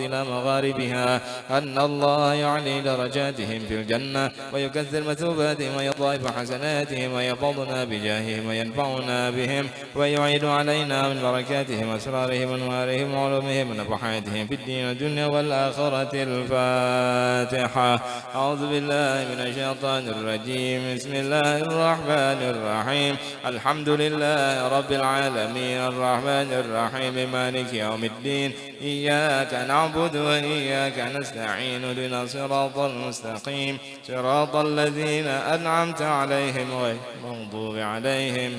الأرض إلى مغاربها أن الله يعلي درجاتهم في الجنة ويكثر مثوباتهم ويضاعف حسناتهم ويفضنا بجاههم وينفعنا بهم ويعيد علينا من بركاتهم وأسرارهم وأنوارهم وعلومهم ونفحاتهم في الدين والدنيا والآخرة. الفاتحة. أعوذ بالله من الشيطان الرجيم. بسم الله الرحمن الرحيم. الحمد لله رب العالمين الرحمن الرحيم مالك يوم الدين. إياك نعبد وإياك نستعين اهدنا الصراط المستقيم صراط الذين أنعمت عليهم غير المغضوب عليهم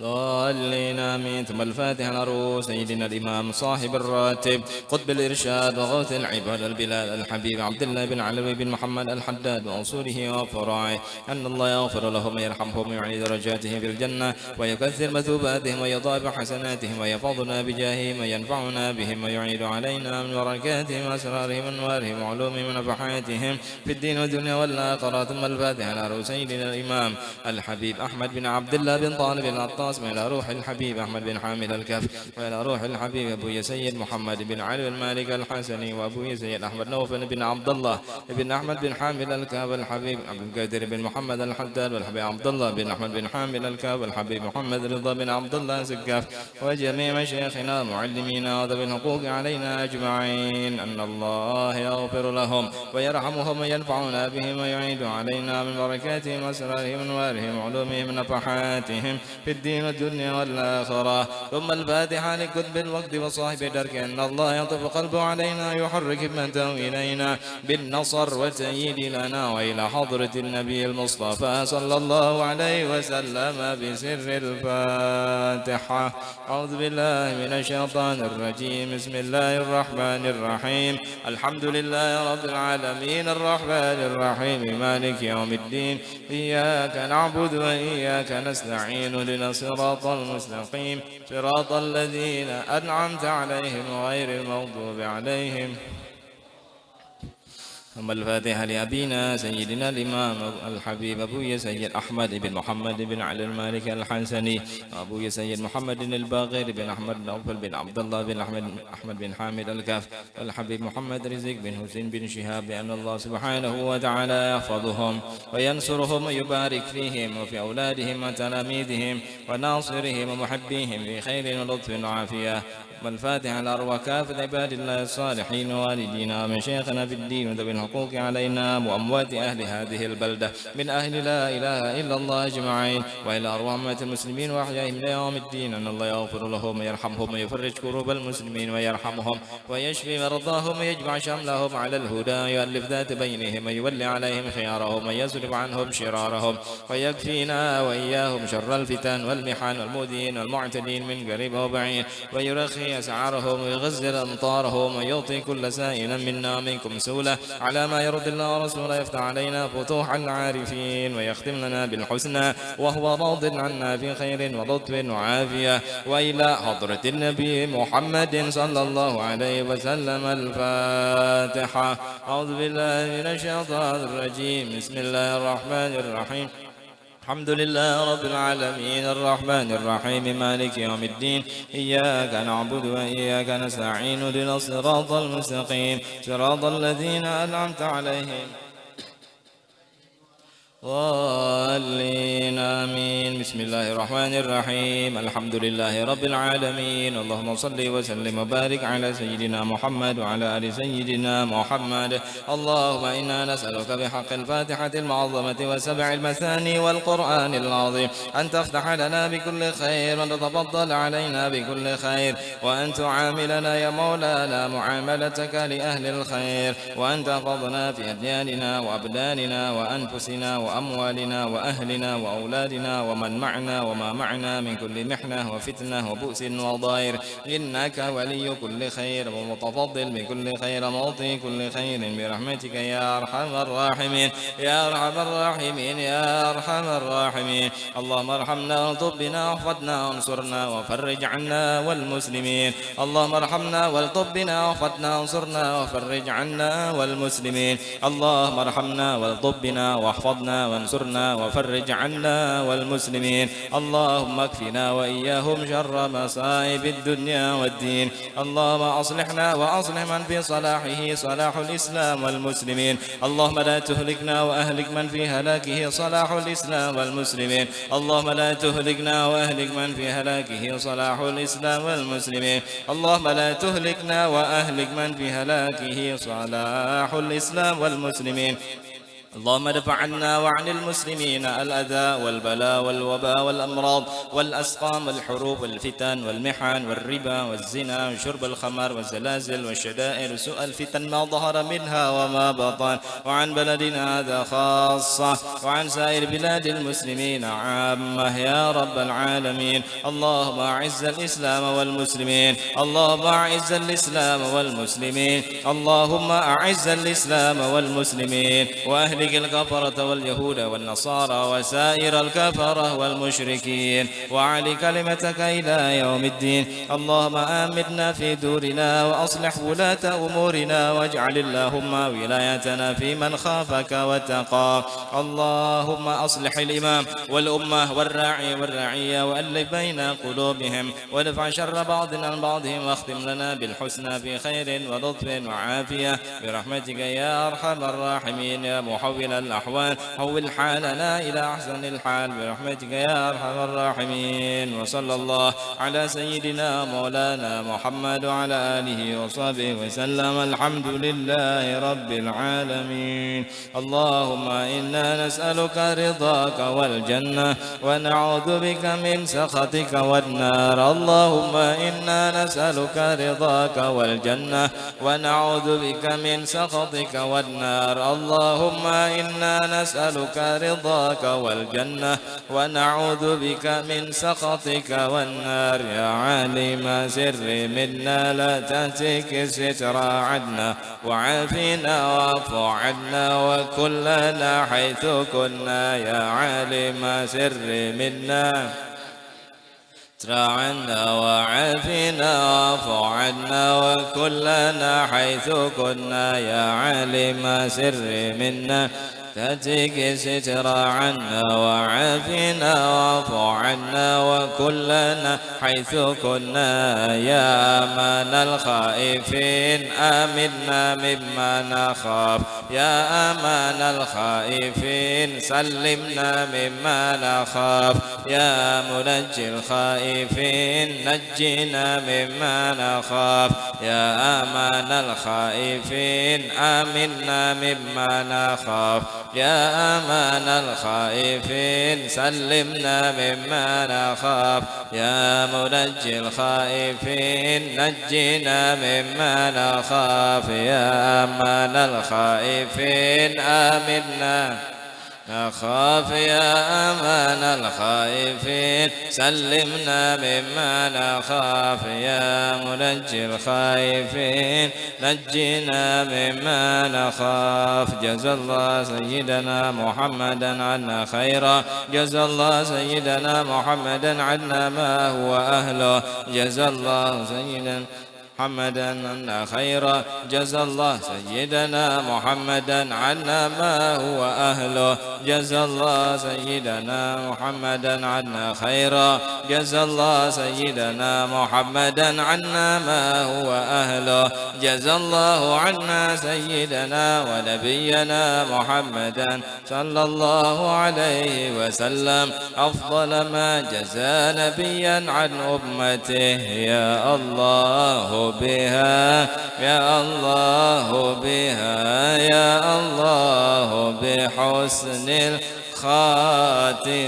ضالين آمين. ثم الفاتحة على رؤوس سيدنا الإمام صاحب الراتب قطب الإرشاد وغوث العباد البلاد الحبيب عبد الله بن علوي بن محمد الحداد وأصوله وفرائه أن الله يغفر لهم ويرحمهم ويعلي درجاتهم في الجنة ويكثر مثوباتهم ويضاعف حسناتهم ويفضنا بجاههم وينفعنا بهم ويعيد علينا من بركاتهم وأسرارهم وأنوارهم وعلومهم ونفحاتهم في الدين والدنيا والآخرة. ثم الفاتحة على رؤوس سيدنا الإمام الحبيب أحمد بن عبد الله بن طالب العطار إلى روح الحبيب أحمد بن حامد الكف وإلى روح الحبيب أبو سيد محمد بن علي المالك الحسني وأبو سيد أحمد نوفل بن عبد الله بن أحمد بن حامد الكاف الحبيب عبد القادر بن محمد الحداد والحبيب عبد الله بن أحمد بن حامد الكاف والحبيب محمد رضا بن عبد الله سكاف وجميع مشايخنا معلمينا وذوي الحقوق علينا أجمعين أن الله يغفر لهم ويرحمهم وينفعنا بهم ويعيد علينا من بركاتهم وأسرارهم وأنوارهم وعلومهم ونفحاتهم في الدين والدنيا والآخرة. ثم الفاتحة لكتب الوقت وصاحب درك أن الله يطف قلبه علينا يحرك همته إلينا بالنصر والتأييد لنا وإلى حضرة النبي المصطفى صلى الله عليه وسلم بسر الفاتحة. أعوذ بالله من الشيطان الرجيم. بسم الله الرحمن الرحيم. الحمد لله رب العالمين الرحمن الرحيم مالك يوم الدين. إياك نعبد وإياك نستعين اهدنا الصراط المستقيم صراط الذين أنعمت عليهم غير المغضوب عليهم. ثم الفاتحة لأبينا سيدنا الإمام الحبيب أبو سيد أحمد بن محمد بن علي المالك الحسني وأبو سيد محمد الباغر بن أحمد نوفل بن عبد الله بن أحمد بن حامد الكاف والحبيب محمد رزق بن حسين بن شهاب بأن الله سبحانه وتعالى يحفظهم وينصرهم ويبارك فيهم وفي أولادهم وتلاميذهم وناصرهم ومحبيهم في خير ولطف وعافية. والفاتحة على أرواح كافة عباد الله الصالحين ووالدينا ومشايخنا في الدين وذوي الحقوق علينا وأموات أهل هذه البلدة من أهل لا إله إلا الله أجمعين وإلى أرواح أموات المسلمين وأحيائهم إلى يوم الدين أن الله يغفر لهم ويرحمهم ويفرج كروب المسلمين ويرحمهم ويشفي مرضاهم ويجمع شملهم على الهدى ويؤلف ذات بينهم ويولي عليهم خيارهم ويصرف عنهم شرارهم ويكفينا وإياهم شر الفتن والمحن والمؤذين والمعتدين من قريب وبعيد ويرخي أسعارهم ويغزل أمطارهم ويعطي كل سائل منا منكم سولة على ما يرد الله ورسوله يفتح علينا فتوح العارفين ويختم لنا بالحسنى وهو راض عنا في خير ولطف وعافية وإلى حضرة النبي محمد صلى الله عليه وسلم. الفاتحة. أعوذ بالله من الشيطان الرجيم. بسم الله الرحمن الرحيم. الحمد لله رب العالمين الرحمن الرحيم مالك يوم الدين. إياك نعبد وإياك نستعين اهدنا الصراط المستقيم صراط الذين أنعمت عليهم ضالين آمين. بسم الله الرحمن الرحيم. الحمد لله رب العالمين. اللهم صل وسلم وبارك على سيدنا محمد وعلى آل سيدنا محمد. اللهم إنا نسألك بحق الفاتحة المعظمة وسبع المثاني والقرآن العظيم أن تفتح لنا بكل خير وأن تتفضل علينا بكل خير وأن تعاملنا يا مولانا معاملتك لأهل الخير وأن تحفظنا في أدياننا وأبداننا وأنفسنا وأموالنا وأهلنا وأولادنا ومن معنا وما معنا من كل محنة وفتنة وبؤس وضائر إنك ولي كل خير ومتفضل بكل خير معطي كل خير برحمتك يا أرحم الراحمين يا أرحم الراحمين يا أرحم الراحمين. اللهم ارحمنا والطف بنا واحفظنا وانصرنا وفرج عنا والمسلمين. اللهم ارحمنا والطف بنا واحفظنا وانصرنا وفرج عنا والمسلمين. اللهم ارحمنا والطف بنا واحفظنا واحفظنا وانصرنا وفرج عنا والمسلمين. اللهم اكفنا وإياهم شر مصائب الدنيا والدين. اللهم أصلحنا وأصلح من في صلاحه صلاح الإسلام والمسلمين. اللهم لا تهلكنا وأهلك من في هلاكه صلاح الإسلام والمسلمين. اللهم لا تهلكنا وأهلك من في هلاكه صلاح الإسلام والمسلمين. اللهم لا تهلكنا وأهلك من في هلاكه صلاح الإسلام والمسلمين. اللهم ادفع عنا وعن المسلمين الأذى والبلاء والوباء والأمراض والأسقام والحروب والفتن والمحن والربا والزنا وشرب الخمر والزلازل والشدائد وسوء الفتن ما ظهر منها وما بطن، وعن بلدنا هذا خاصة وعن سائر بلاد المسلمين عامة يا رب العالمين. اللهم أعز الإسلام والمسلمين. اللهم أعز الإسلام والمسلمين. اللهم أعز الإسلام والمسلمين وأهلك الكفرة واليهود والنصارى وسائر الكفرة والمشركين وعلي كلمتك إلى يوم الدين. اللهم آمنا في دورنا وأصلح ولاة أمورنا واجعل اللهم ولايتنا في من خافك واتقاك. اللهم أصلح الإمام والأمة والراعي والرعية وألف بين قلوبهم وادفع شر بعضنا عن بعضهم واختم لنا بالحسنى في خير ولطف وعافية برحمتك يا أرحم الراحمين. يا محول الأحوال حول حالنا إلى أحسن الحال برحمتك يا أرحم الراحمين. وصلى الله على سيدنا مولانا محمد وعلى آله وصحبه وسلم. الحمد لله رب العالمين. اللهم إنا نسألك رضاك والجنة ونعوذ بك من سخطك والنار. اللهم إنا نسألك رضاك والجنة ونعوذ بك من سخطك والنار. اللهم إنا نسألك رضاك والجنة ونعوذ بك من سخطك والنار. يا عالم سر منا لا تهتك ستر عنا وعافنا واعف عنا وكلنا حيث كنا. يا عالم سر منا عنا وعافنا واعف عنا وكلنا حيث كنا. يا عالم سر منا تأتيك ستر عنا وعافنا واعف عنا وكلنا حيث كنا. يا أمان الخائفين آمنا مما نخاف. يا أمان الخائفين سلمنا مما نخاف. يا منجي الخائفين نجنا مما نخاف. يا أمان الخائفين آمنا مما نخاف. يا أمان الخائفين سلمنا مما نخاف. يا منجي الخائفين نجنا مما نخاف. يا أمان الخائفين آمنا نخاف. يا أمان الخائفين سلمنا مما نخاف. يا منجي الخائفين نجنا مما نخاف. جزا الله سيدنا محمدا عنا خيرا. جزا الله سيدنا محمدا عنا ما هو أهله. جزا الله سيدنا محمدا عنا خيرا. جزا الله سيدنا محمدا عنا ما هو أهله. جزا الله سيدنا محمدا عنا خيرا. جزا الله سيدنا محمدا عنا ما هو أهله. جزا الله عنا سيدنا ونبينا محمدا صلى الله عليه وسلم أفضل ما جزى نبيا عن أمته. يا الله بها يا الله بها يا الله بحسن الخاتمة.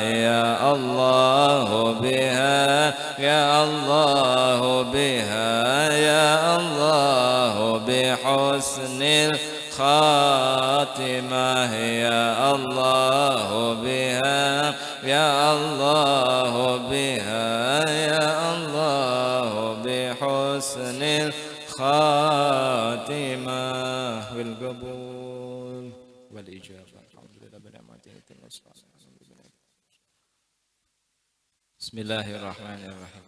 يا الله بها يا الله بها يا الله بحسن الخاتمة. يا الله بها يا الله بها يا الله بحسن الخاتمة والقبول والإجابة. الحمد لله بنعمته تم الصلاة. بسم الله الرحمن الرحيم.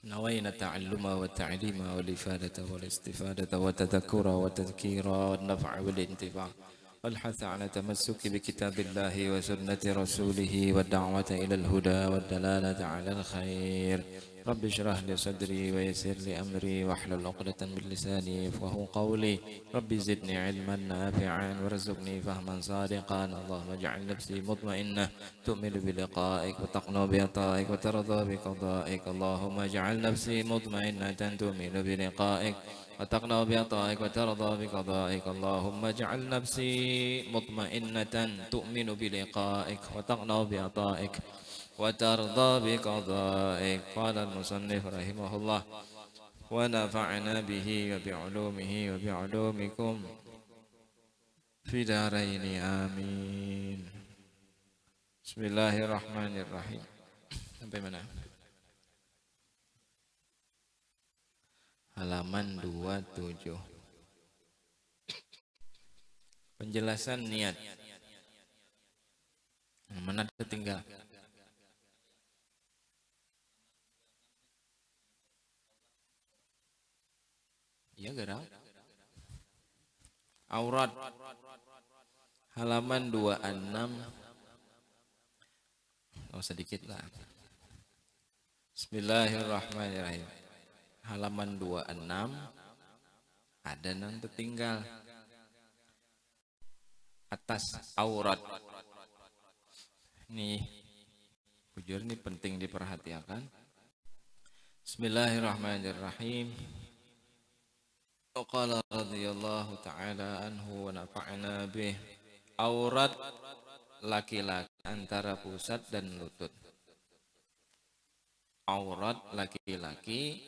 نوينا التعلم والتعليم والإفادة والاستفادة والتذكر والتذكير والنفع والانتفاع والحث على تمسك بكتاب الله وسنة رسوله والدعوة إلى الهدى والدلالة على الخير. رب اشرح لي صدري ويسر لي أمري واحلل عقدة من لساني يفقهوا قولي. رب زدني علما نافعا وارزقني فهما صادقا. اللهم اجعل نفسي مطمئنة تؤمن بلقائك وتقنع بعطائك وترضى بقضائك. اللهم اجعل نفسي مطمئنة تؤمن بلقائك وتقنع بعطائك وترضى بقضائك. اللهم اجعل نفسي مطمئنة تؤمن بلقائك وتقنع بعطائك وترضى بقضائك. قال المصنف رحمه الله: ونفعنا به وبعلومه وبعلومكم في دارين آمين. بسم الله الرحمن الرحيم. Sampai mana? Halaman 27. Penjelasan niat. Mana tertinggal? Iya garang. Aurat. Halaman 26. Oh sedikit lah. Bismillahirrahmanirrahim. Halaman 26 ada yang tertinggal. Atas aurat. Nih, bujur ini penting diperhatikan. Bismillahirrahmanirrahim. Qala radhiyallahu ta'ala anhu wa nafa'na bih. Aurat laki-laki antara pusat dan lutut. Aurat laki-laki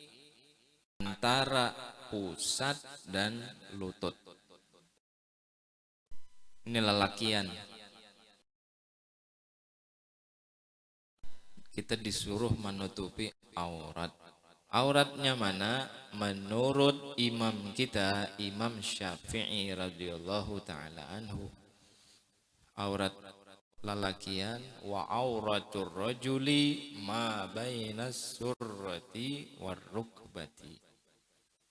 antara pusat dan lutut. Ini lelakian. Kita disuruh menutupi aurat. Auratnya mana? Menurut imam kita, Imam Syafi'i radhiyallahu ta'ala anhu, aurat lalakian wa auratur rajuli ma bainas surrati warrukbati.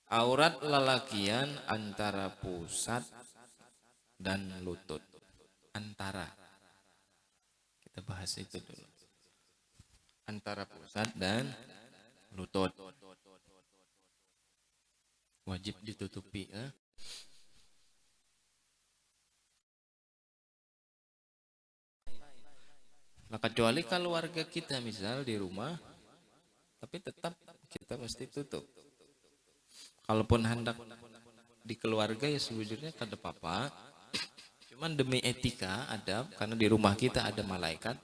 Aurat lalakian antara pusat dan lutut. Antara. Kita bahas itu dulu. Antara pusat dan lutut. Wajib ditutupi. Nah, kecuali kalau warga kita misal di rumah, tapi tetap kita mesti tutup. Kalaupun hendak di keluarga ya sebujurnya kada apa-apa. Cuman demi etika, adab, karena di rumah kita ada malaikat,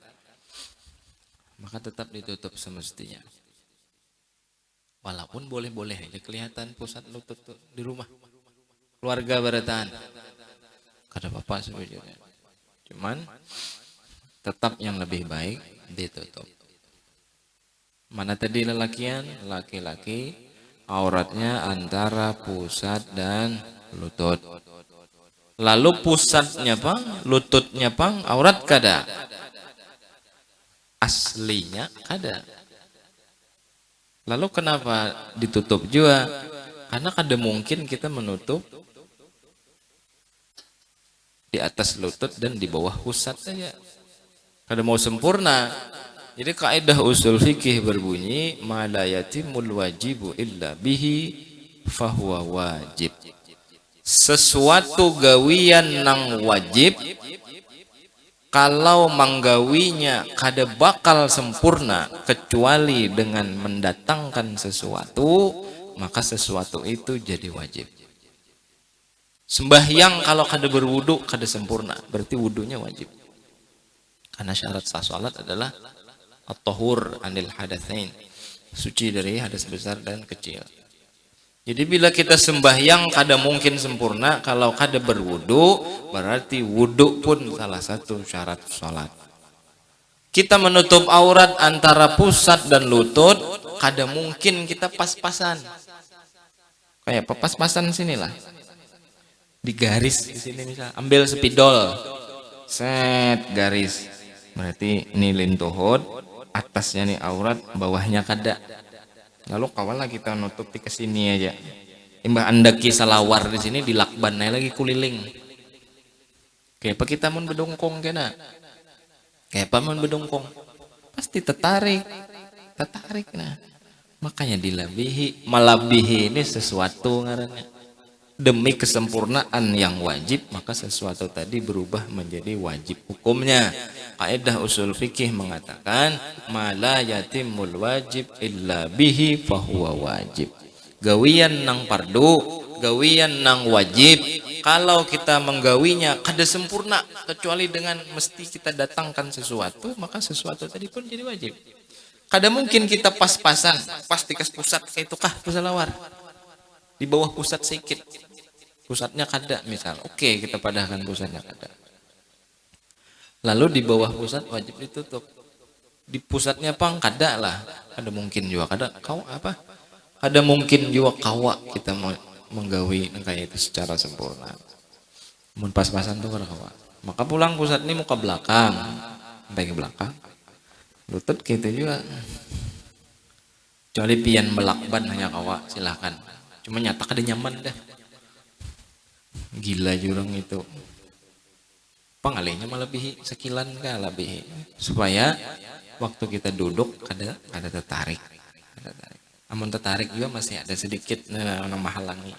maka tetap ditutup semestinya. Walaupun boleh-boleh aja kelihatan pusat lutut di rumah. Keluarga bertahan. Kada apa-apa sebujurnya. Cuman tetap yang lebih baik ditutup. Mana tadi lelakian? Laki-laki auratnya antara pusat dan lutut. Lalu pusatnya pang, lututnya pang, aurat kada? Aslinya kada. Lalu kenapa ditutup juga? Karena kada mungkin kita menutup di atas lutut dan di bawah pusat saja. Kada mau sempurna. Jadi kaidah usul fikih berbunyi ma la yatimul wajibu illa bihi fahuwa wajib. Sesuatu gawian nang wajib kalau manggawinya kada bakal sempurna kecuali dengan mendatangkan sesuatu, maka sesuatu itu jadi wajib. Sembahyang kalau kada berwudu kada sempurna, berarti wudunya wajib. Karena syarat sah salat adalah at-tahur anil hadatsain, suci dari hadas besar dan kecil. Jadi bila kita sembahyang kada mungkin sempurna kalau kada berwudu, berarti wudu pun salah satu syarat salat. Kita menutup aurat antara pusat dan lutut, kada mungkin kita pas-pasan. Kayak pas-pasan sinilah. Di garis di sini misal, ambil spidol. Set garis. Berarti ini lintuhut, atasnya nih aurat, bawahnya kada. Lalu kawala kita nutup di kesini aja. Imbah andaki salawar di sini dilakban lagi kuliling. Kayak apa kita mun bedongkong kena? Kayak apa mun bedongkong? Pasti tertarik nah. Makanya dilabihi, malabihi ini sesuatu ngarannya. Demi kesempurnaan yang wajib, maka sesuatu tadi berubah menjadi wajib hukumnya. Kaidah usul fikih mengatakan, mala yatimul wajib illa bihi fahuwa wajib. Gawian nang pardu, gawian nang wajib, kalau kita menggawinya kada sempurna kecuali dengan mesti kita datangkan sesuatu, maka sesuatu tadi pun jadi wajib. Kada mungkin kita pas-pasan, pas dikas pusat itu kah pusalawar. Di bawah pusat sedikit. Pusatnya kada misal. Oke, kita padahkan pusatnya kada. Lalu di bawah pusat wajib ditutup. Di pusatnya pang kada lah. Kada mungkin juga kada kau apa? Kada mungkin juga kawa kita menggawi kayak itu secara sempurna. Mun pas-pasan tuh kada kawa. Maka pulang pusat ini muka belakang. Sampai ke belakang. Lutut gitu juga. Kecuali pian melakban hanya kawa, silahkan. Cuma nyata kada nyaman dah. Gila jurang itu. Pangalinya melebihi sekilan kah lebih supaya waktu kita duduk kada tertarik. Amun tertarik juga masih ada sedikit menghalangi.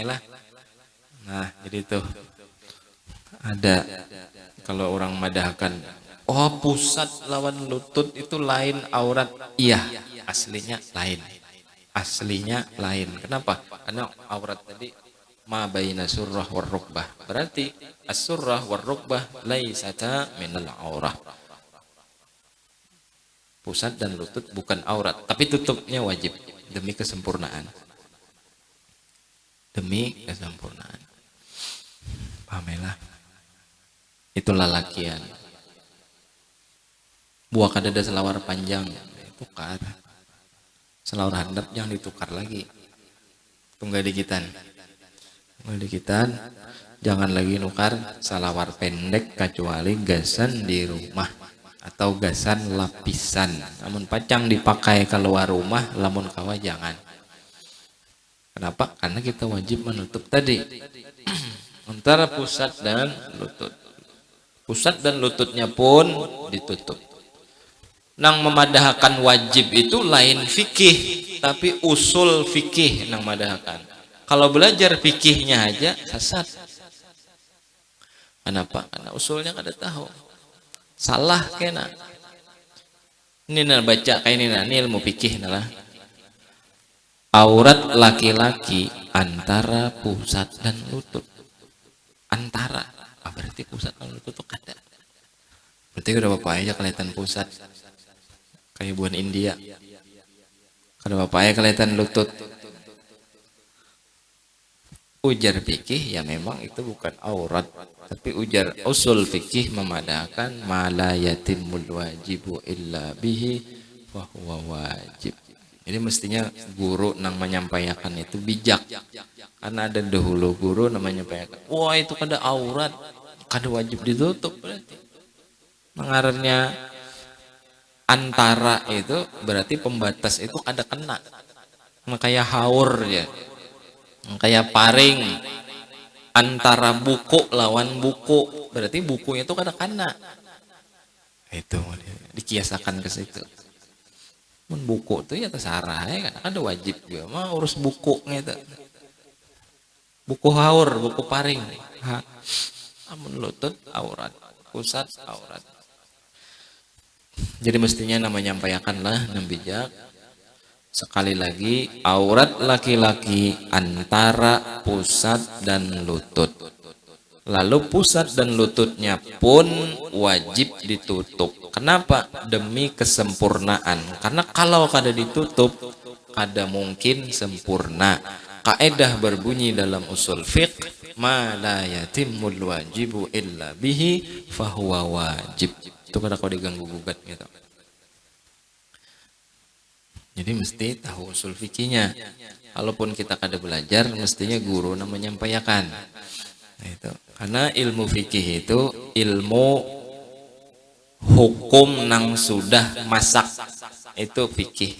Lah. Nah, jadi itu ada kalau orang madahkan, oh pusat lawan lutut itu lain aurat. Iya, aslinya lain. Aslinya lain. Kenapa? Karena aurat tadi ma baina surrah war rukbah. Berarti as-surrah war rukbah laisata minal aurah. Pusat dan lutut bukan aurat, tapi tutupnya wajib demi kesempurnaan. Demi kesempurnaan. Pamelah. Itu lalakian. Buah kada ada selawar panjang, tukar. Selawar handap jangan ditukar lagi. Tunggal dikitan. Jangan lagi nukar salawar pendek kecuali gasan di rumah atau gasan lapisan. Namun pacang dipakai keluar rumah, lamun kawa jangan. Kenapa? Karena kita wajib menutup tadi antara pusat dan lutut. Pusat dan lututnya pun ditutup. Nang memadahkan wajib itu lain fikih, tapi usul fikih nang madahkan. Kalau belajar fikihnya aja sesat. Kenapa? Karena usulnya kada tahu. Salah kena. Ini nak baca kayak ini ilmu fikih lah. Aurat laki-laki antara pusat dan lutut. Antara. Berarti pusat dan lutut itu kada. Berarti udah bapak aja kelihatan pusat. Kayak buan India. Kada bapak aja kelihatan lutut. Ujar fikih ya memang itu bukan aurat, tapi ujar usul fikih memadahkan mala yatimul wajibu illa bihi wa huwa wajib. Jadi mestinya guru nang menyampaikan itu bijak. Karena ada dahulu guru nang menyampaikan, wah itu kada aurat, kada wajib ditutup berarti. Mengarahnya antara itu berarti pembatas itu kada kena. Kayak haur ya. Kayak paring antara buku lawan buku, berarti bukunya itu kadang-kadang itu dikiasakan ke situ. Mun buku tuh ya terserah ya, kan ada wajib juga mah urus buku gitu. Buku haur, buku paring. Amun lutut aurat, pusat aurat. Jadi mestinya namanya nyampaikan lah nang bijak. Sekali lagi, aurat laki-laki antara pusat dan lutut. Lalu pusat dan lututnya pun wajib ditutup. Kenapa? Demi kesempurnaan. Karena kalau kada ditutup, kada mungkin sempurna. Kaidah berbunyi dalam usul fiqh, ma la yatimul wajibu illa bihi fahuwa wajib. Itu kada kau diganggu gugat gitu. Jadi mesti tahu usul fikihnya. Kalaupun kita kada belajar, mestinya guru yang menyampaikan. Nah, itu. Karena ilmu fikih itu ilmu hukum nang sudah masak. Itu fikih.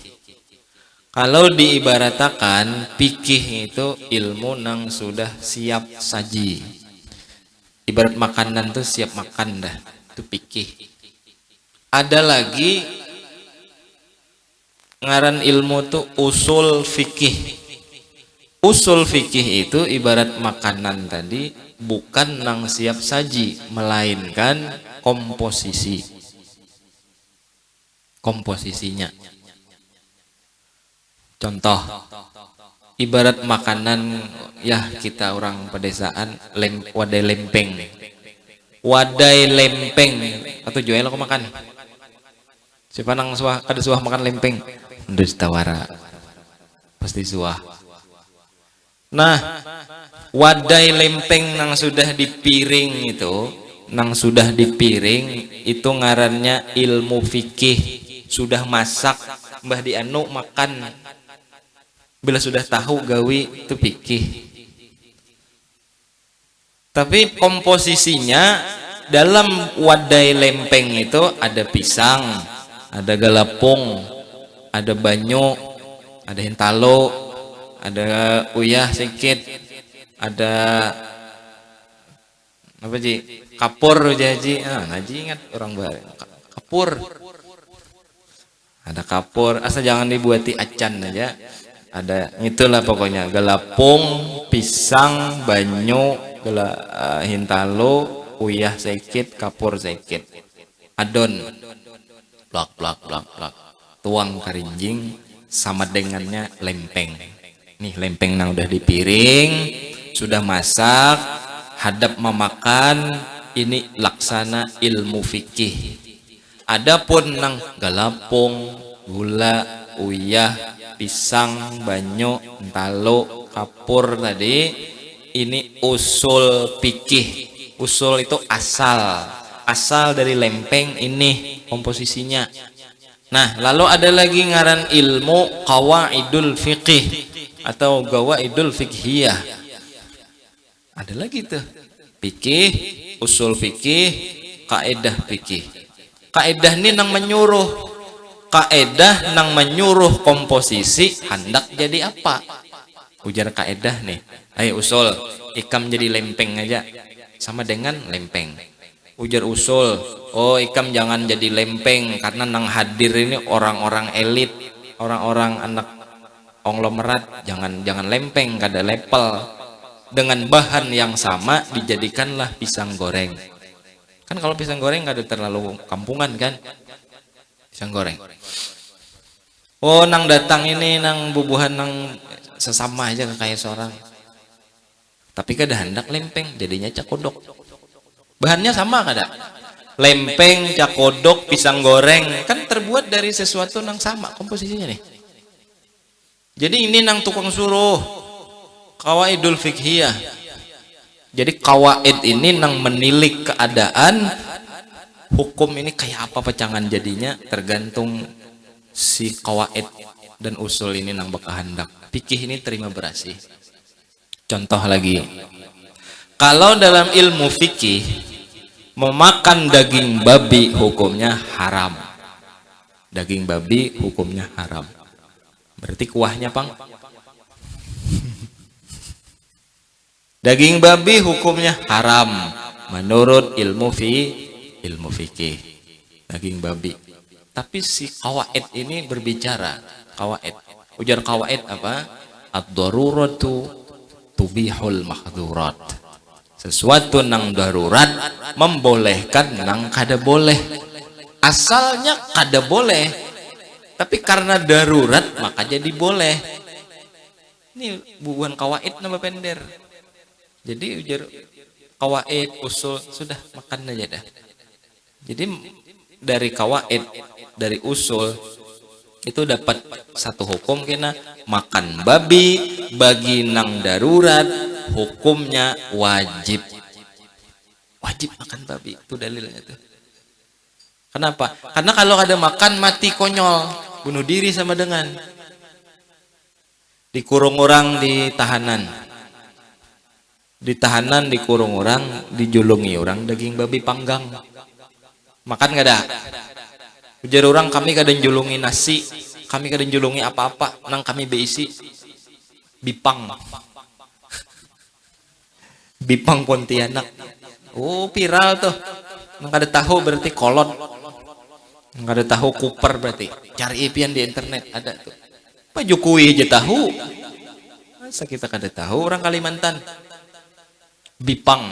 Kalau diibaratakan fikih itu ilmu nang sudah siap saji. Ibarat makanan tuh siap makan dah, itu fikih. Ada lagi ngaran ilmu tuh usul fikih. Usul fikih itu ibarat makanan tadi, bukan nang siap saji, melainkan komposisinya. Contoh, ibarat makanan ya kita orang pedesaan, wadai lempeng. Wadai lempeng atau jual aku makan. Siapa nang suah kada suah makan lempeng? Ndus tawara. Pasti suah. Nah, wadai lempeng nang sudah di piring itu ngarannya ilmu fikih. Sudah masak, mbah dianu makan. Bila sudah tahu gawi itu fikih. Tapi komposisinya dalam wadai lempeng itu ada pisang, ada galapung, ada banyu, ada hintalo, ada uyah sedikit, ada apa ji? Kapur jaji. Ngaji ingat orang bareng. Kapur. Ada kapur, asal jangan dibuati acan aja. Ada itulah pokoknya, galapung, pisang, banyu, hintalo, uyah sedikit, kapur sedikit. Adon. Plak plak plak plak. Tuang karinjing sama dengannya lempeng. Nih lempeng nang udah di piring, sudah masak, hadap memakan, ini laksana ilmu fikih. Adapun nang galapung, gula, uyah, pisang, banyu, entalo, kapur tadi, ini usul fikih. Usul itu asal dari lempeng ini komposisinya. Nah, lalu ada lagi ngaran ilmu qawaidul fiqih atau gawaidul fiqhiyah. Ada lagi tuh. Fikih, usul fikih, kaidah fikih. Kaidah ini nang menyuruh. Kaidah nang menyuruh komposisi hendak jadi apa? Ujar kaidah nih. Ayo usul, ikam jadi lempeng aja. Sama dengan lempeng. Ujar usul, oh ikam jangan jadi lempeng karena nang hadir ini orang-orang elit, orang-orang anak konglomerat, jangan lempeng, kada lepel. Dengan bahan yang sama dijadikanlah pisang goreng. Kan kalau pisang goreng kada terlalu kampungan kan? Pisang goreng. Oh nang datang ini nang bubuhan nang sesama aja kayak seorang. Tapi kada hendak lempeng, jadinya cakodok. Bahannya sama kada? Lempeng, cakodok, pisang goreng kan terbuat dari sesuatu nang sama komposisinya nih. Jadi ini nang tukang suruh qawaidul fiqhiyah. Jadi qawaid ini nang menilik keadaan hukum ini kayak apa pecangan jadinya tergantung si qawaid dan usul ini nang bakahandak. Fikih ini terima berasih. Contoh lagi. Kalau dalam ilmu fikih memakan daging babi hukumnya haram. Daging babi hukumnya haram. Berarti kuahnya pang. Daging babi hukumnya haram menurut ilmu fikih. Daging babi. Tapi si qawaid ini berbicara. Qawaid. Ujar qawaid apa? Ad-daruratu tubihul mahdzurat. Sesuatu nang darurat membolehkan nang kada boleh. Asalnya kada boleh, tapi karena darurat maka jadi boleh. Ini bukan qawaid nama pender. Jadi ujar qawaid usul sudah makan aja dah. Jadi dari qawaid, dari usul itu dapat satu hukum kena makan babi bagi nang darurat hukumnya wajib. Wajib makan babi, itu dalilnya tuh. Kenapa? Karena kalau ada makan mati konyol, bunuh diri sama dengan dikurung orang di tahanan. Di tahanan dikurung orang, dijulungi orang daging babi panggang. Makan gak ada? Ujar orang kami kadang julungi nasi, kami kada julungi apa-apa nang kami beisi Bipang. Bipang Pontianak. Oh, viral tuh. Nang kada tahu berarti kolot. Nang kada tahu kuper berarti. Cari ipian di internet ada tuh. Pak Jokowi aja tahu. Masa kita kada tahu orang Kalimantan. Bipang.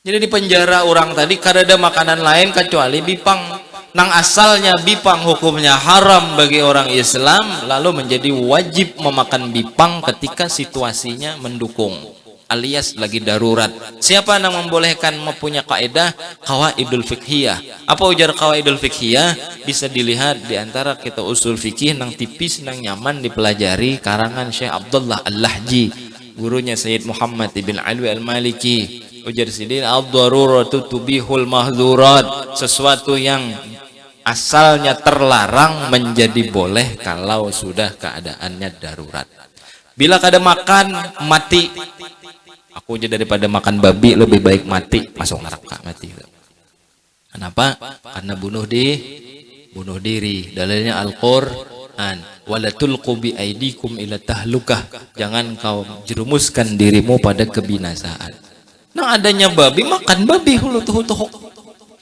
Jadi di penjara orang tadi kada ada makanan lain kecuali bipang. Nang asalnya bipang hukumnya haram bagi orang Islam, lalu menjadi wajib memakan bipang ketika situasinya mendukung, alias lagi darurat. Siapa yang membolehkan mempunyai kaidah qawaidul fiqhiyah? Apa ujar qawaidul fiqhiyah? Bisa dilihat di antara kita usul fikih nang tipis nang nyaman dipelajari karangan Syekh Abdullah Al-Lahji, gurunya Sayyid Muhammad ibn Alwi Al-Maliki. Ujar sidin ad-daruratu tubihul mahzurat, sesuatu yang asalnya terlarang menjadi boleh kalau sudah keadaannya darurat. Bila kada makan mati, aku aja daripada makan babi lebih baik mati, masuk neraka mati. Kenapa? Karena bunuh diri. Dalilnya Al-Qur'an, wala tulqu bi aidikum ila tahlukah, jangan kau jerumuskan dirimu pada kebinasaan. Nah, adanya babi, makan babi hulu tuh.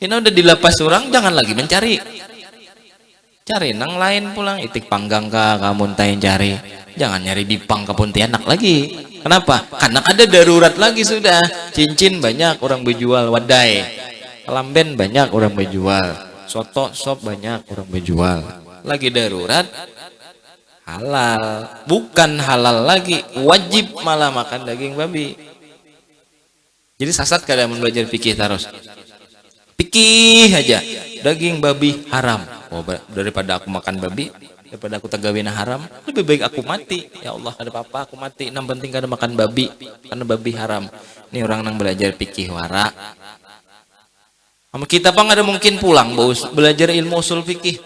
Ini udah dilepas orang, jangan lagi mencari. Cari nang lain pulang, itik panggang ka kamu tain cari. Jangan nyari bipang ke Pontianak lagi. Kenapa? Karena ada darurat lagi sudah. Cincin banyak orang berjual, wadai. Kelamben banyak orang berjual. Soto sop banyak orang berjual. Lagi darurat, halal. Bukan halal lagi, wajib malah makan daging babi. Jadi sasat kada belajar fikih terus. Fikih aja, daging babi haram. Oh, daripada aku makan babi, daripada aku tagawina haram, lebih baik aku mati. Ya Allah, ada apa-apa aku mati. Yang penting kada makan babi, karena babi haram. Ini orang yang belajar fikih wara. Kita pang ada mungkin pulang belajar ilmu usul fikih.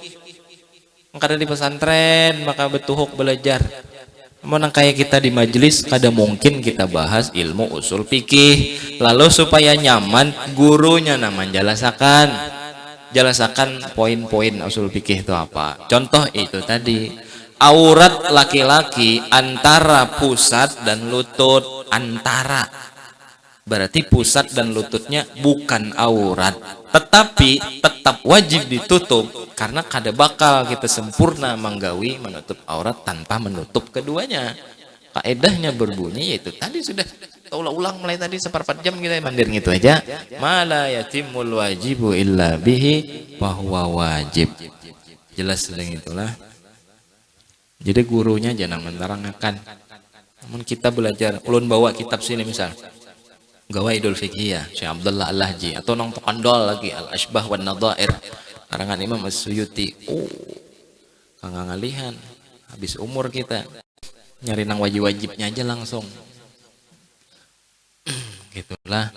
Karena di pesantren maka betuhuk belajar. Namun kayak kita di majelis kada mungkin kita bahas ilmu usul fikih. Lalu supaya nyaman gurunya naman jelasakan poin-poin usul fikih itu apa. Contoh itu tadi, aurat laki-laki antara pusat dan lutut, antara. Berarti pusat dan lututnya bukan aurat, tetapi tetap wajib ditutup karena kada bakal kita sempurna menggawi menutup aurat tanpa menutup keduanya. Kaedahnya berbunyi yaitu tadi sudah ulang mulai tadi seperempat jam kita mandir gitu aja. Mala yatimul wajibu illa bihi bahwa wajib. Jelas sedang itulah. Jadi gurunya jangan menerangkan. Namun kita belajar, ulun bawa kitab sini misal. Qawaidul Fiqhiyah Syekh Abdullah Al-Lahji, atau nang Tokandol lagi Al-Ashbah wan Nadhair karangan Imam As-Suyuti. Kang ngalihan habis umur kita nyari nang wajib-wajibnya aja langsung. Gitulah.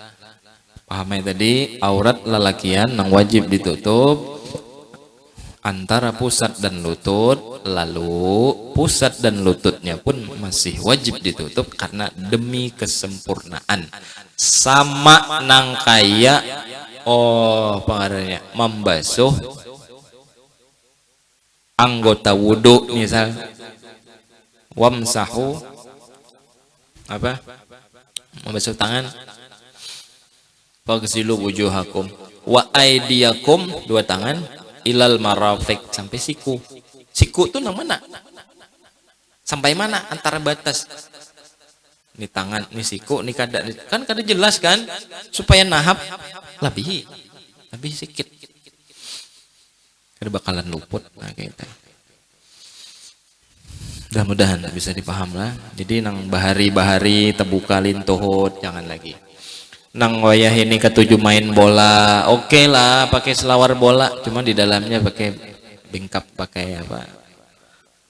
Paham ya tadi, aurat lelakian nang wajib ditutup antara pusat dan lutut, lalu pusat dan lututnya pun masih wajib ditutup karena demi kesempurnaan. Sama nang kaya pengarahnya membasuh anggota wudhu misal, wamsahu apa? Membasuh tangan, faghsilu wujuhakum wa aydiyakum, dua tangan, ilal marafiq, sampai siku. Siku tuh nang mana? Sampai mana? Antara batas. Ini tangan, ini siku, ini kada. Kan kada jelas kan? Supaya nahap lebih sikit. Kada bakalan luput. Nah, gitu. Mudah-mudahan bisa dipaham lah. Jadi nang bahari-bahari tebuka lintuhut jangan lagi. Nang wayah ini ketujuh main bola, oke lah pakai selawar bola, cuma di dalamnya pakai bingkap, pakai apa?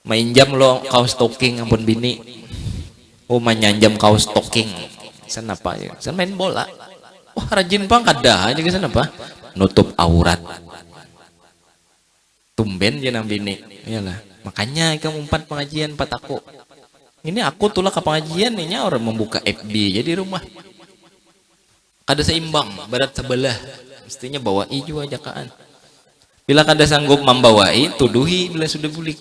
Main jam lo kaos stocking ampun bini. Oh, manyanjam kaos stocking. Sana apa ya? Sana main bola. Wah, rajin bang kada aja ke sana apa? Nutup aurat. Tumben je nang bini. Iyalah. Makanya kamu 4 pengajian 4 aku. Ini aku tulah ke pengajian nih orang membuka FB jadi rumah. Kada seimbang, barat sebelah. Mestinya bawa hijau ajakaan. Bila kada sanggup membawai, tuduhi bila sudah bulik.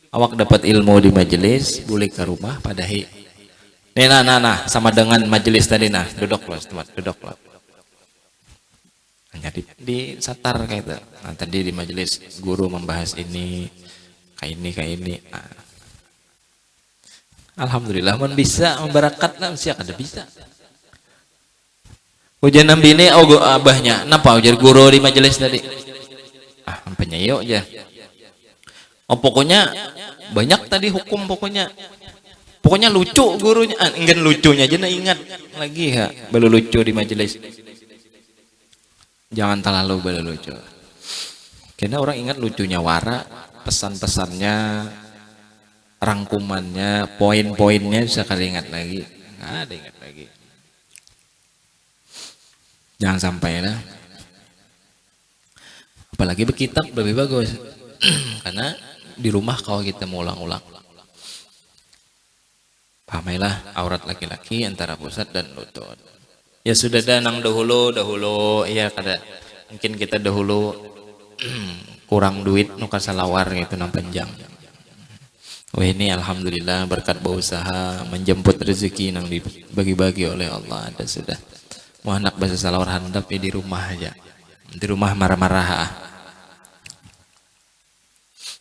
Awak dapat ilmu di majelis, bulik ke rumah padahi. Nah, sama dengan majelis tadi nah, duduk loh. Jadi di satar kayak itu. Nah, tadi di majelis guru membahas ini, kayak ini. Nah. Alhamdulillah, man bisa membarakat lah, mesti ada bisa. Ujian nambi ini, abahnya, napa ujar guru di majelis tadi? Penyayo aja. Pokoknya banyak tadi hukum pokoknya lucu gurunya. Enggak lucunya aja nah ingat lagi ya, baru lucu di majelis. Jangan terlalu baru lucu. Karena orang ingat lucunya wara, pesan-pesannya, rangkumannya, poin-poinnya bisa kali ingat lagi. Nggak ada ingat lagi. Jangan sampai lah. Apalagi berkitab lebih bagus. Karena di rumah kalau kita mau ulang-ulang. Pahamilah aurat laki-laki antara pusat dan lutut. Ya sudah dah nang dahulu ya kada mungkin kita dahulu kurang duit nuka salawar gitu nang panjang. Oh ini alhamdulillah berkat berusaha menjemput rezeki nang dibagi-bagi oleh Allah ada sudah. Mau anak bahasa salawar handap ya di rumah aja. Di rumah marah-marah.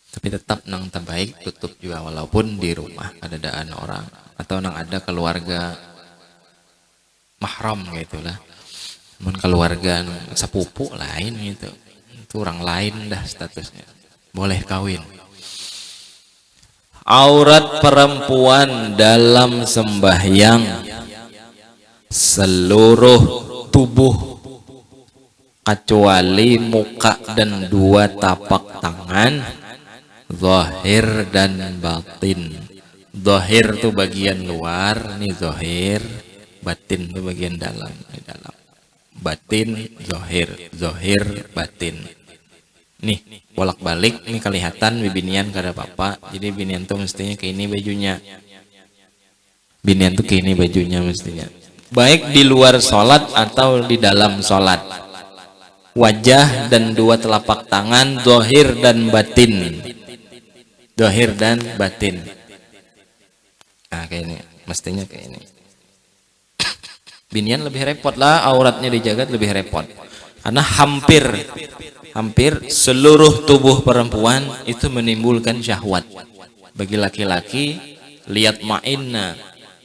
Tapi tetap nang terbaik tutup juga walaupun di rumah adaan orang atau nang ada keluarga mahram gitulah. Mun keluarga sepupu lain gitu. Itu orang lain dah statusnya. Boleh kawin. Aurat perempuan dalam sembahyang seluruh tubuh kecuali muka dan dua tapak tangan, zahir dan batin. Zahir tuh bagian luar, nih zahir, batin tuh bagian dalam, batin, zahir, batin. Nih bolak-balik nih kelihatan bibinian kada apa-apa. Jadi binian tuh mestinya kayak ini bajunya. Binian tuh kayak ini bajunya mestinya. Baik di luar sholat atau di dalam sholat. Wajah dan dua telapak tangan, zahir dan batin. Zahir dan batin. Nah kayak ini, mestinya kayak ini. Binian lebih repot lah, auratnya dijaga lebih repot. Karena hampir seluruh tubuh perempuan itu menimbulkan syahwat. Bagi laki-laki, lihat ma'inna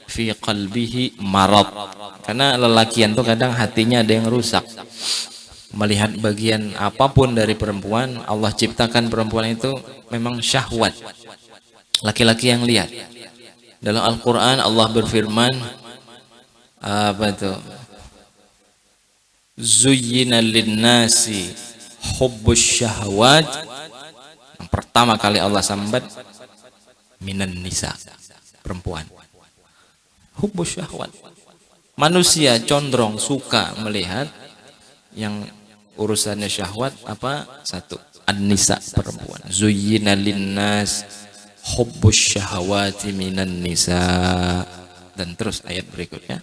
fi qalbihi marad. Karena lelakian tuh kadang hatinya ada yang rusak. Melihat bagian apapun dari perempuan, Allah ciptakan perempuan itu memang syahwat. Laki-laki yang lihat. Dalam Al-Quran Allah berfirman, apa itu? Zuyyina linnasi hubbus syahwat. Yang pertama kali Allah sambat minan nisa, perempuan. Hubbus syahwat. Manusia condong suka melihat yang urusannya syahwat apa? Satu, an-nisa, perempuan. Zuyyina linnas hubbus syahwati minan nisa. Dan terus ayat berikutnya.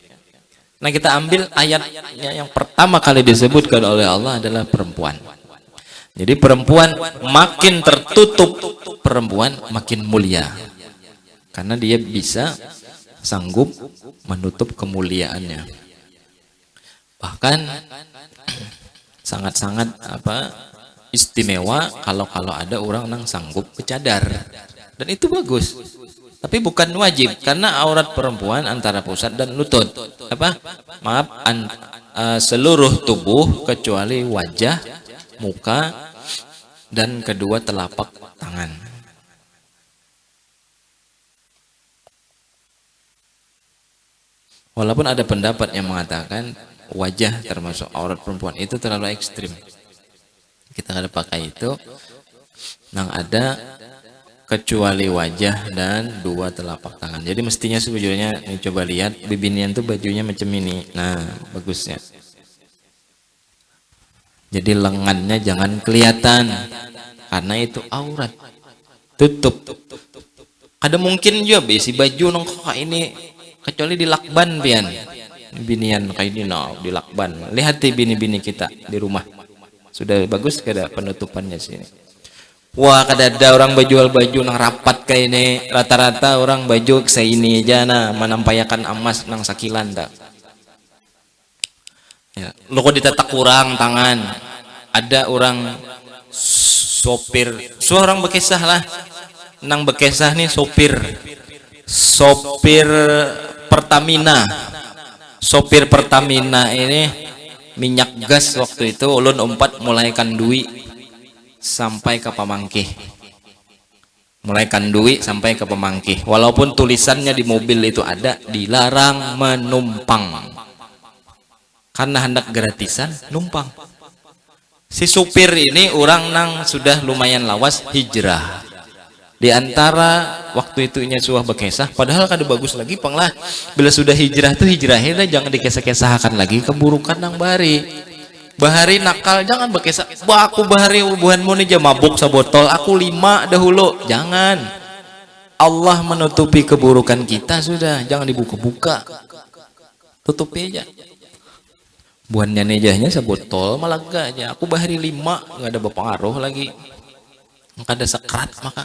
Nah kita ambil ayatnya yang pertama kali disebutkan oleh Allah adalah perempuan. Jadi perempuan makin tertutup, perempuan makin mulia. Karena dia bisa sanggup menutup kemuliaannya. Bahkan sangat-sangat istimewa kalau ada orang yang sanggup bercadar. Dan itu bagus. Tapi bukan wajib karena aurat perempuan antara pusat dan lutut. Seluruh tubuh kecuali wajah, muka dan kedua telapak tangan. Walaupun ada pendapat yang mengatakan wajah termasuk aurat perempuan itu terlalu ekstrim. Kita kada pakai itu. Yang ada kecuali wajah dan dua telapak tangan. Jadi mestinya sebetulnya ini coba lihat bibinian tuh bajunya macam ini. Nah, bagusnya. Jadi lengannya jangan kelihatan karena itu aurat. Tutup. Ada mungkin juga besi baju nongkok ini kecuali di lakban pian. Binian kayak ini no, di lakban. Lihat bini-bini kita di rumah. Sudah bagus kada penutupannya sini. Wah, kada ada orang berjual baju nang rapat kayak ini. Rata-rata orang baju saya ini aja nah menampayakan emas nang sakilan dah. Ya, lo kok ditetak kurang tangan. Ada orang sopir, seorang bekesah lah. Nang bekesah nih sopir Pertamina. Sopir Pertamina ini minyak gas waktu itu ulun umpat mulai kandui sampai ke Pamangkih. Mulai kandui sampai ke Pamangkih. Walaupun tulisannya di mobil itu ada dilarang menumpang. Karena hendak gratisan numpang. Si supir ini orang nang sudah lumayan lawas hijrah. Di antara waktu itunya suah bekesah, padahal kada bagus lagi panglah. Bila sudah hijrah tuh hijrahnya jangan dikesah-kesahkan lagi keburukan nang bahari nakal jangan bekesah. Wah, aku bahari ubuhanmu nih aja mabuk sabotol, aku 5 dahulu. Jangan. Allah menutupi keburukan kita sudah, jangan dibuka-buka. Tutupi aja. Buannya nejahnya sabotol malah gak aja. Aku bahari 5 nggak ada berpengaruh lagi. Maka ada sekrat maka.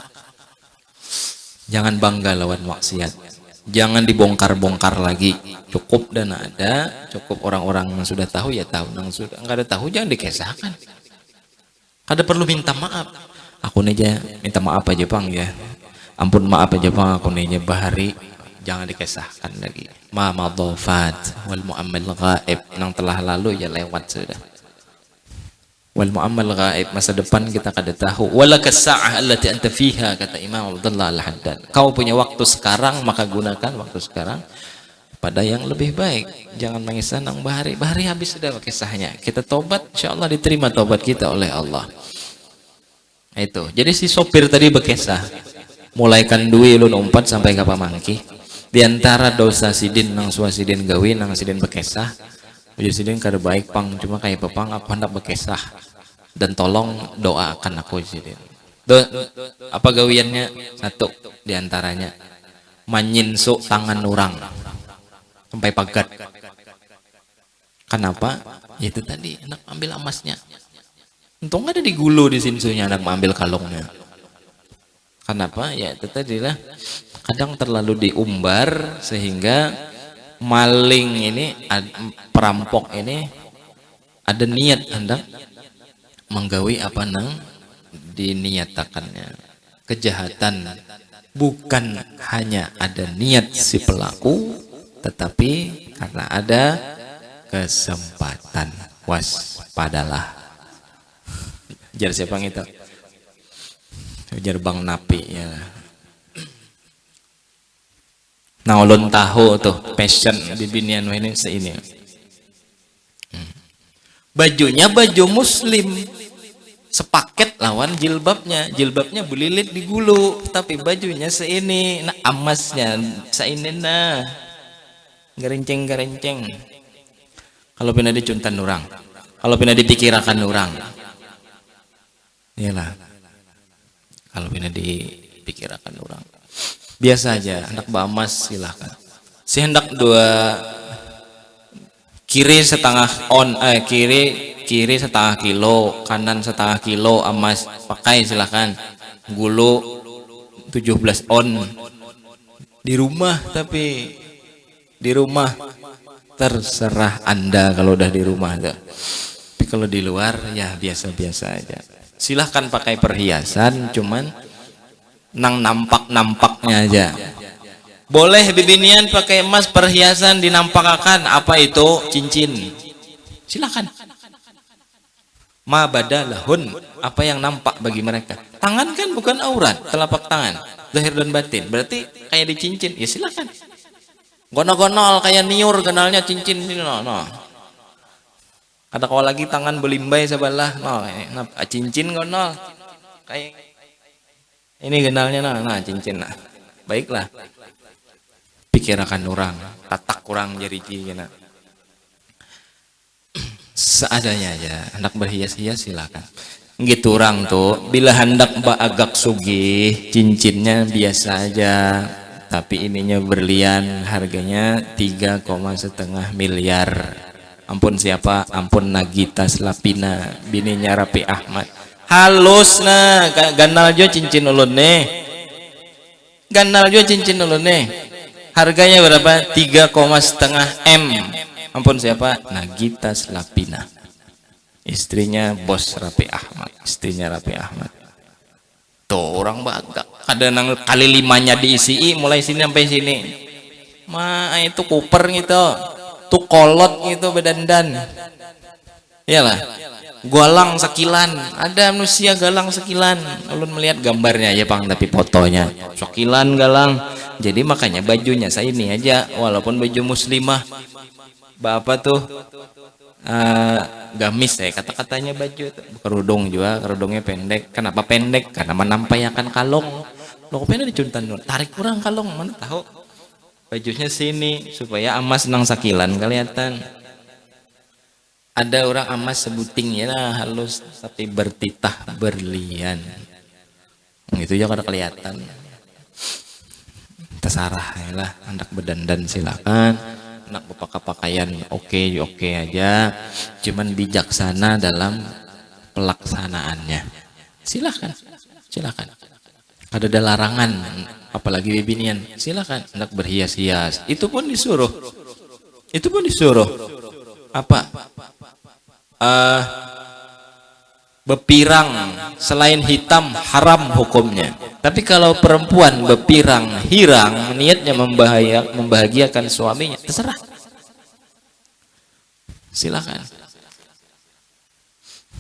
Jangan bangga lawan maksiat. Jangan dibongkar-bongkar lagi. Cukup dan ada, cukup orang-orang yang sudah tahu ya tahu, yang sudah nggak ada tahu jangan dikesahkan. Kada perlu minta maaf. Aku aja minta maaf aja bang ya. Ampun maaf aja bang aku aja bahari. Jangan dikesahkan lagi. Ma madhafat wal mu'ammal ghaib yang telah lalu ya lewat sudah. Wal mu'ammal ghaib masa depan kita kada tahu. Walaka sa'ah allati anta fiha kata Imam Abdullah Al-Haddad. Kau punya waktu sekarang maka gunakan waktu sekarang pada yang lebih baik. Jangan mengisah nang bahari. Bahari habis sudah kisahnya. Kita tobat insyaallah diterima tobat kita oleh Allah. Itu. Jadi si sopir tadi bekesah. Mulai kandui ulun umpat sampai ke Pamangkih. Di antara dosa sidin nang suasidin gawi nang sidin bekesah. Uji sidin kada baik pang cuma kayak pepang aku hendak bekesah dan tolong doakan aku sidin. Apa gawiannya? Satu di antaranya manyinsuk tangan orang sampai pagat. Kenapa? Itu tadi hendak ambil emasnya. Untung ada di gulu di sinsunya hendak mengambil kalungnya. Kenapa? Ya itu tadi lah. Kadang terlalu diumbar sehingga maling ini, perampok ini ada niat hendak menggawi apa nang diniatakannya kejahatan. Bukan hanya ada niat si pelaku, tetapi karena ada kesempatan. Waspadalah. Jar siapa itu? Jar Bang Napi ya. Nah, ulun tahu tuh passion bibinian ini seini. Bajunya baju muslim. Sepaket lawan jilbabnya. Jilbabnya belilit di gulu, tapi bajunya seini. Nah, emasnya seini nah. Gerenceng-gerenceng. Kalau pina dicuntan orang. Kalau pina dipikirakan orang. Iyalah. Kalau pina dipikirakan orang. Biasa aja, hendak bamas silahkan. Si hendak dua kiri setengah kiri setengah kilo, kanan setengah kilo emas pakai silahkan. Gulu 17 on di rumah, tapi di rumah terserah Anda kalau udah di rumah tuh. Tapi kalau di luar ya biasa-biasa aja. Silahkan pakai perhiasan, cuman nang nampak-nampaknya aja. Boleh bibinian pakai emas perhiasan dinampakkan, apa itu? Cincin. Silakan. Ma badalahun, apa yang nampak bagi mereka. Tangan kan bukan aurat, telapak tangan, zahir dan batin. Berarti kayak dicincin, ya silakan. Gonol-gonol kayak niur kenalnya cincin ini no. Ada kau lagi tangan belimbai sebelah, no, cincin gonol. Kayak ini genalnya nah cincin nah. Baiklah. Pikirakan orang, tatak kurang jadi gina. Seadanya aja, hendak berhias-hias silakan. Gitu orang tuh, bila hendak agak sugih, cincinnya biasa aja. Tapi ininya berlian, harganya 3,5 miliar. Ampun siapa? Ampun Nagita Slavina, bininya Raffi Ahmad. Halus nah, ganal jo cincin ulun nih. Ganal jo cincin ulun nih. Harganya berapa? 3,5 M. Ampun siapa? Nagita Slavina. Istrinya bos Raffi Ahmad, istrinya Raffi Ahmad. Tuh orang baga. Ada nang kali 5-nya diisi mulai sini sampai sini. Itu kuper gitu. Tuh kolot gitu bedandan. Iyalah. Galang sekilan. Ada manusia galang sekilan. Ulun melihat gambarnya ya Bang, tapi fotonya. Sekilan galang. Jadi makanya bajunya saya ini aja, walaupun baju muslimah. Bapak tuh gamis ya kata-katanya baju tuh. Kerudung juga, kerudungnya pendek. Kenapa pendek? Karena menampakkan kalung. Lo pengen dicuntan dulu. Tarik kurang kalung, mana tahu. Bajunya sini supaya amas nang sakilan kelihatan. Ada orang amas sebuting ya halus tapi bertitah berlian. Itu ya kada kelihatan. Terserah ya lah, anak berdandan silakan. Anak berpakai pakaian oke aja, cuman bijaksana dalam pelaksanaannya. Silakan ada larangan, apalagi bibinian, silakan anak berhias-hias, itu pun disuruh apa bepirang selain hitam haram hukumnya. Tapi kalau perempuan bepirang hirang niatnya membahagiakan suaminya, terserah. Silakan.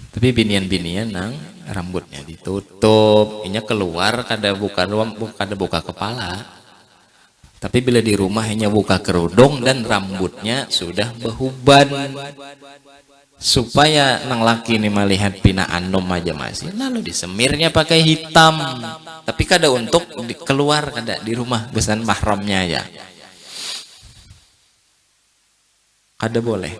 Tapi binian-binian nang rambutnya ditutup, inya keluar kada buka kepala. Tapi bila di rumah hanya buka kerudung dan rambutnya sudah behuban. Supaya nang laki ini melihat pina anom aja masih, lalu disemirnya pakai hitam. Tapi kada untuk keluar, kada di rumah besan mahramnya aja. Kada boleh.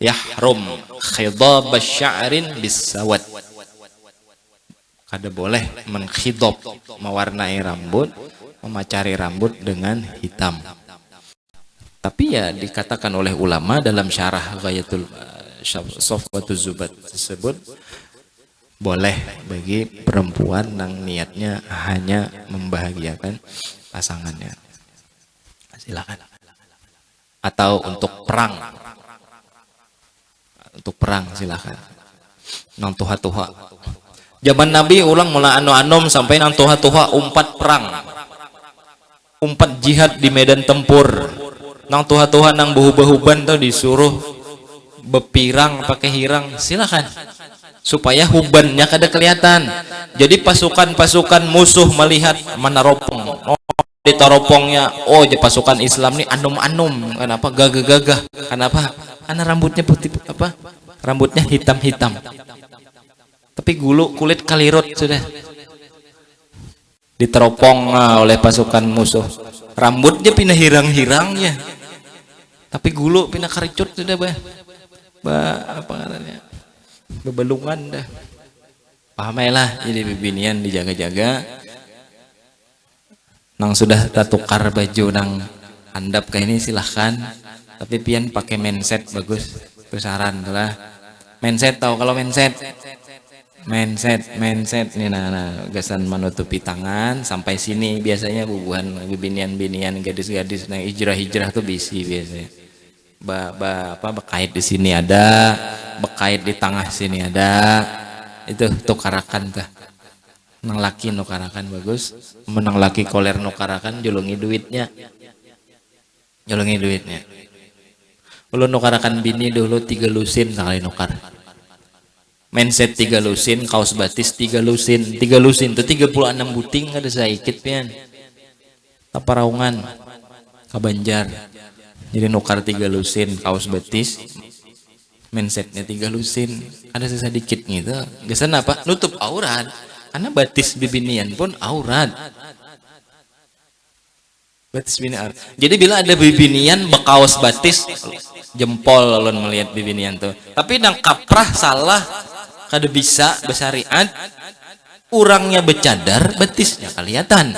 Yahrum khidab sya'rin bisawad. Kada boleh menkhidab, mewarnai rambut, memacari rambut dengan hitam. Tapi ya dikatakan oleh ulama dalam syarah Ghayatul Sofwatul Zubat tersebut, boleh bagi perempuan yang niatnya hanya membahagiakan pasangannya, silakan. Atau untuk perang silakan. Nang tuha-tuha zaman Nabi ulang mula anom sampai nang tuha-tuha umpat perang, umpat jihad di medan tempur. Nang tuha-tuha nang bahu-bahuban tuh disuruh bepirang pakai hirang, silakan, supaya hubannya kada kelihatan. Jadi pasukan musuh melihat mana ropong, di taropongnya, pasukan Islam nih anum-anum, kenapa gagah-gagah, kenapa? Karena rambutnya putih, rambutnya hitam-hitam, tapi kulit kalirut sudah diteropong oleh pasukan musuh. Rambutnya pindah hirang-hirang ya, tapi gulu pindah karicut sudah apa katanya, bebalungan dah. Pahamailah, jadi bibinian dijaga-jaga. Nang sudah tatukar baju nang handap kayak ini silahkan, tapi pian pakai menset bagus. Itu saran lah. Menset, tahu kalau menset ini nah gasan menutupi tangan sampai sini biasanya bubuhan bibinian gadis-gadis nang hijrah tuh bisi biasanya. Bekait di sini ada, bekait di tengah sini ada, itu tukarakan tuh. Nang laki nukarakan bagus, menang laki koler nukarakan julungi duitnya. Lu nukarakan bini dulu 3 lusin sekali nukar. Mindset 3 lusin, kaos batis 3 lusin tuh 36 buting ada saikit pian. Taparaungan, Kabanjar. Jadi nukar 3 lusin kaos betis, mindsetnya 3 lusin, ada sedikit gitu. Gesan apa? Nutup aurat. Karena batis bibinian pun aurat. Batis bibinian. Jadi bila ada bibinian bekaos batis, jempol lalu melihat bibinian tuh. Tapi nang kaprah salah, kada bisa besyariat. Urangnya becadar, batisnya kelihatan.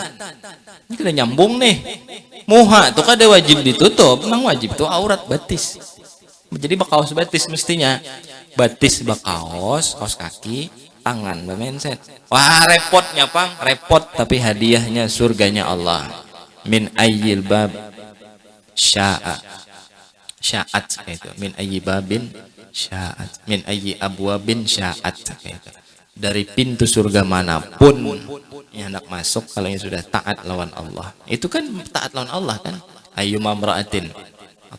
Ini kada nyambung nih. Muha itu kada wajib ditutup, memang wajib itu aurat batis. Jadi bakaos batis mestinya. Batis bakaos, kaos kaki, tangan mindset. Wah, repotnya Pang, repot tapi hadiahnya surganya Allah. Min ayyil bab sya'a. Sya'at itu. Min ayyi babin sya'at. Min ayyi abwabin sya'at itu. Dari pintu surga manapun yang hendak masuk kalau yang sudah taat lawan Allah. Itu kan taat lawan Allah kan. Ayyuma imra'atin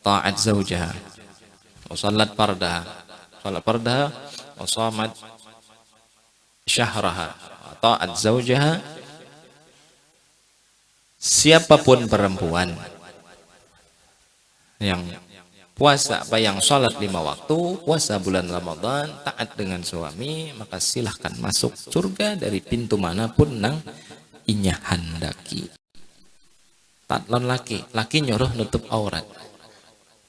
ta'at zaujaha wa salat fardaha wa shamat syahraha wa ta'at zaujaha. Siapapun perempuan yang puasa yang sholat 5 waktu, puasa bulan Ramadan, taat dengan suami, maka silahkan masuk surga dari pintu manapun nang inya handaki. Taat lawan laki nyuruh nutup aurat.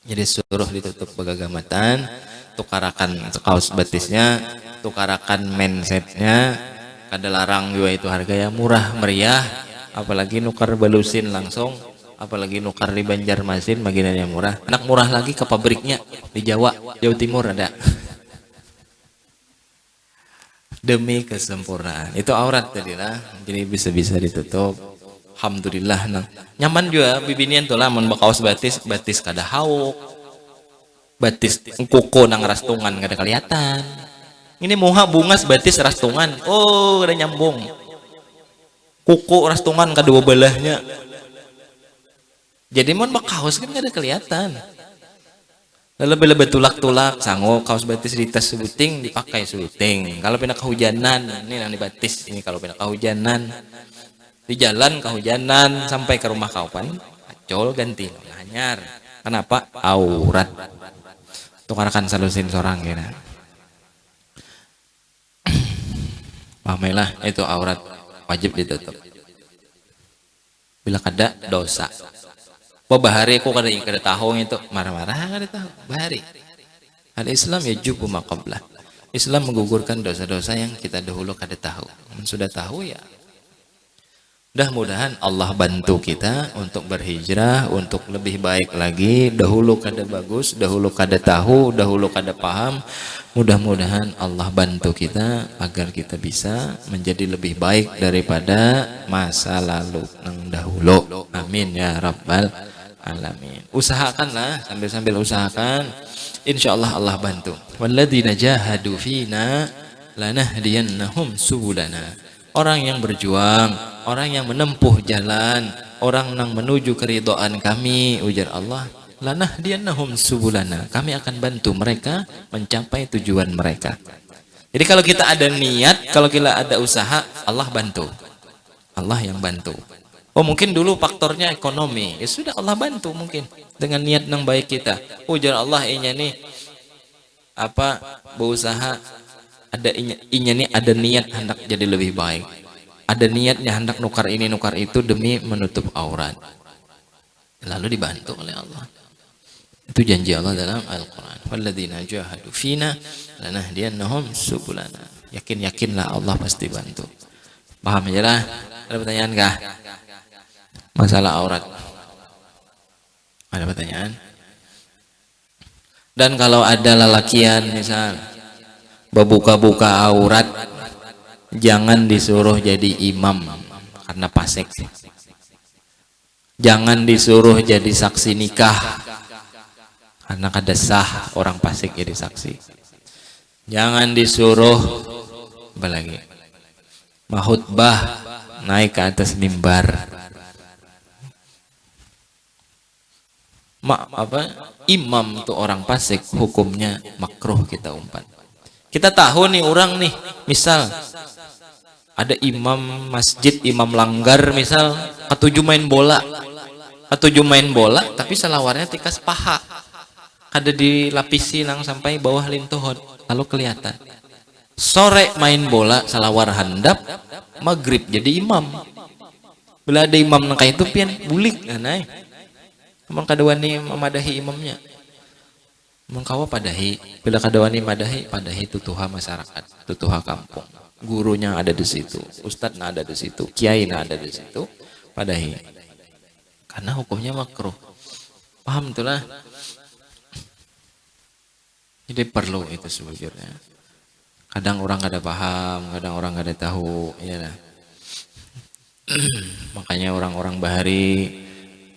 Jadi suruh ditutup bagagamatan, tukarakan kaos batisnya, tukarakan mindsetnya, kada larang juga itu harga yang murah meriah, apalagi nukar balusin langsung, apalagi nukar di Banjarmasin bagiannya murah. Anak murah lagi ke pabriknya di Jawa Timur ada. Demi kesempurnaan. Itu aurat tadi lah. Jadi bisa ditutup. Alhamdulillah nah. Nyaman juga bibinian tuh lah mun bakaos batis kada hauk. Batis kuku nang rastungan kada kelihatan. Ini muha bungas batis rastungan. Oh, kada nyambung. Kuku rastungan kedua belahnya. Jadi mun bakaos kan kada kelihatan. Lebih tulak-tulak sanggup kaos batis di tas subuting dipakai subuting. Kalau pindah kehujanan ini yang dibatis ini kalau pindah kehujanan di jalan kehujanan sampai ke rumah kaupan acol ganti anyar. Kenapa? Aurat. Tukarakan salusin sorang kira. Pamelah itu aurat wajib ditutup. Bila kada dosa. Bahari aku kada tahu itu marah-marah kada tahu bahari. Al Islam ya jubu maqablah. Islam menggugurkan dosa-dosa yang kita dahulu kada tahu. Sudah tahu ya. Mudah-mudahan Allah bantu kita untuk berhijrah, untuk lebih baik lagi. Dahulu kada bagus, dahulu kada tahu, dahulu kada paham. Mudah-mudahan Allah bantu kita agar kita bisa menjadi lebih baik daripada masa lalu yang dahulu. Amin ya rabbal alamin. Usahakanlah sambil usahakan. Insyaallah Allah bantu. Walladzina jahadu fina lanahdiyannahum subulana. Orang yang berjuang, orang yang menempuh jalan, orang yang menuju keridhaan kami, ujar Allah, lanahdiyannahum subulana. Kami akan bantu mereka mencapai tujuan mereka. Jadi kalau kita ada niat, kalau kita ada usaha, Allah bantu. Allah yang bantu. Oh mungkin dulu faktornya ekonomi, ya sudah Allah bantu mungkin dengan niat yang baik kita. Ujar Allah inya nih apa berusaha ada inya nih ada niat hendak jadi lebih baik. Ada niatnya hendak nukar ini nukar itu demi menutup aurat. Lalu dibantu oleh Allah. Itu janji Allah dalam Al-Qur'an. Walladzina jahadu fina lanahdiyannahum subulana. Yakinlah Allah pasti bantu. Paham aja lah. Ada pertanyaan kah? Masalah aurat. Ada pertanyaan? Dan kalau ada lelakian misal buka aurat, jangan disuruh jadi imam karena pasek. Jangan disuruh jadi saksi nikah karena kada sah orang pasek jadi saksi. Jangan disuruh apa lagi? Mahutbah naik ke atas mimbar. Imam tuh orang fasik hukumnya makruh kita umpan. Kita tahu nih orang nih, misal ada imam masjid, imam langgar misal, ketujuh main bola, tapi selawarnya tikas paha, kada dilapisi nang sampai bawah lintuhon, lalu kelihatan. Sore main bola, selawar handap, maghrib jadi imam. Bila ada imam nang kayak itu pian bulik, anai. Emang kadawani memadahi imamnya. Mengkawa padahi, bila kadawani madahi, padahi tutuha masyarakat, tutuha kampung. Gurunya ada di situ, ustadznya ada di situ, kiainya ada di situ, padahi. Karena hukumnya makruh. Paham itulah. Jadi perlu itu sebujurnya. Kadang orang kada paham, kadang orang kada tahu, ya lah. Makanya orang-orang bahari,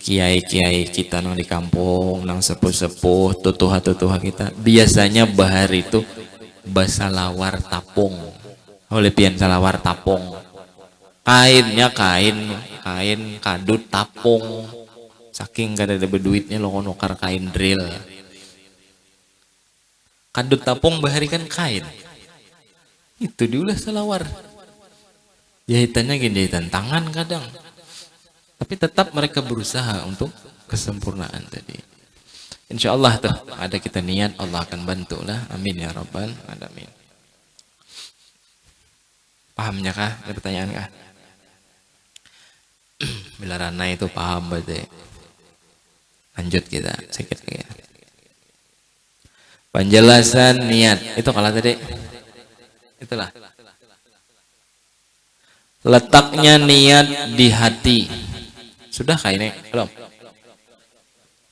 kiai-kiai kita nang di kampung, nang sepuh-sepuh, tutuha-tutuha kita, biasanya bahari itu basalawar tapung. Oleh pian salawar tapung. Kainnya kain kadut tapung. Saking kada ada berduitnya lo nukar kain drill. Kadut tapung bahari kan kain. Itu diulah salawar. Jahitannya gini, jahitan tangan kadang. Tapi tetap mereka berusaha untuk kesempurnaan tadi. Insya Allah tuh ada kita niat, Allah akan bantu lah. Amin ya rabbal alamin. Pahamnya kah? Ada pertanyaan kah? Bila Rana itu paham berarti. Lanjut kita sedikit lagi. Penjelasan niat itu kalau tadi. Itulah. Letaknya niat di hati. Sudah kah ini? Belum?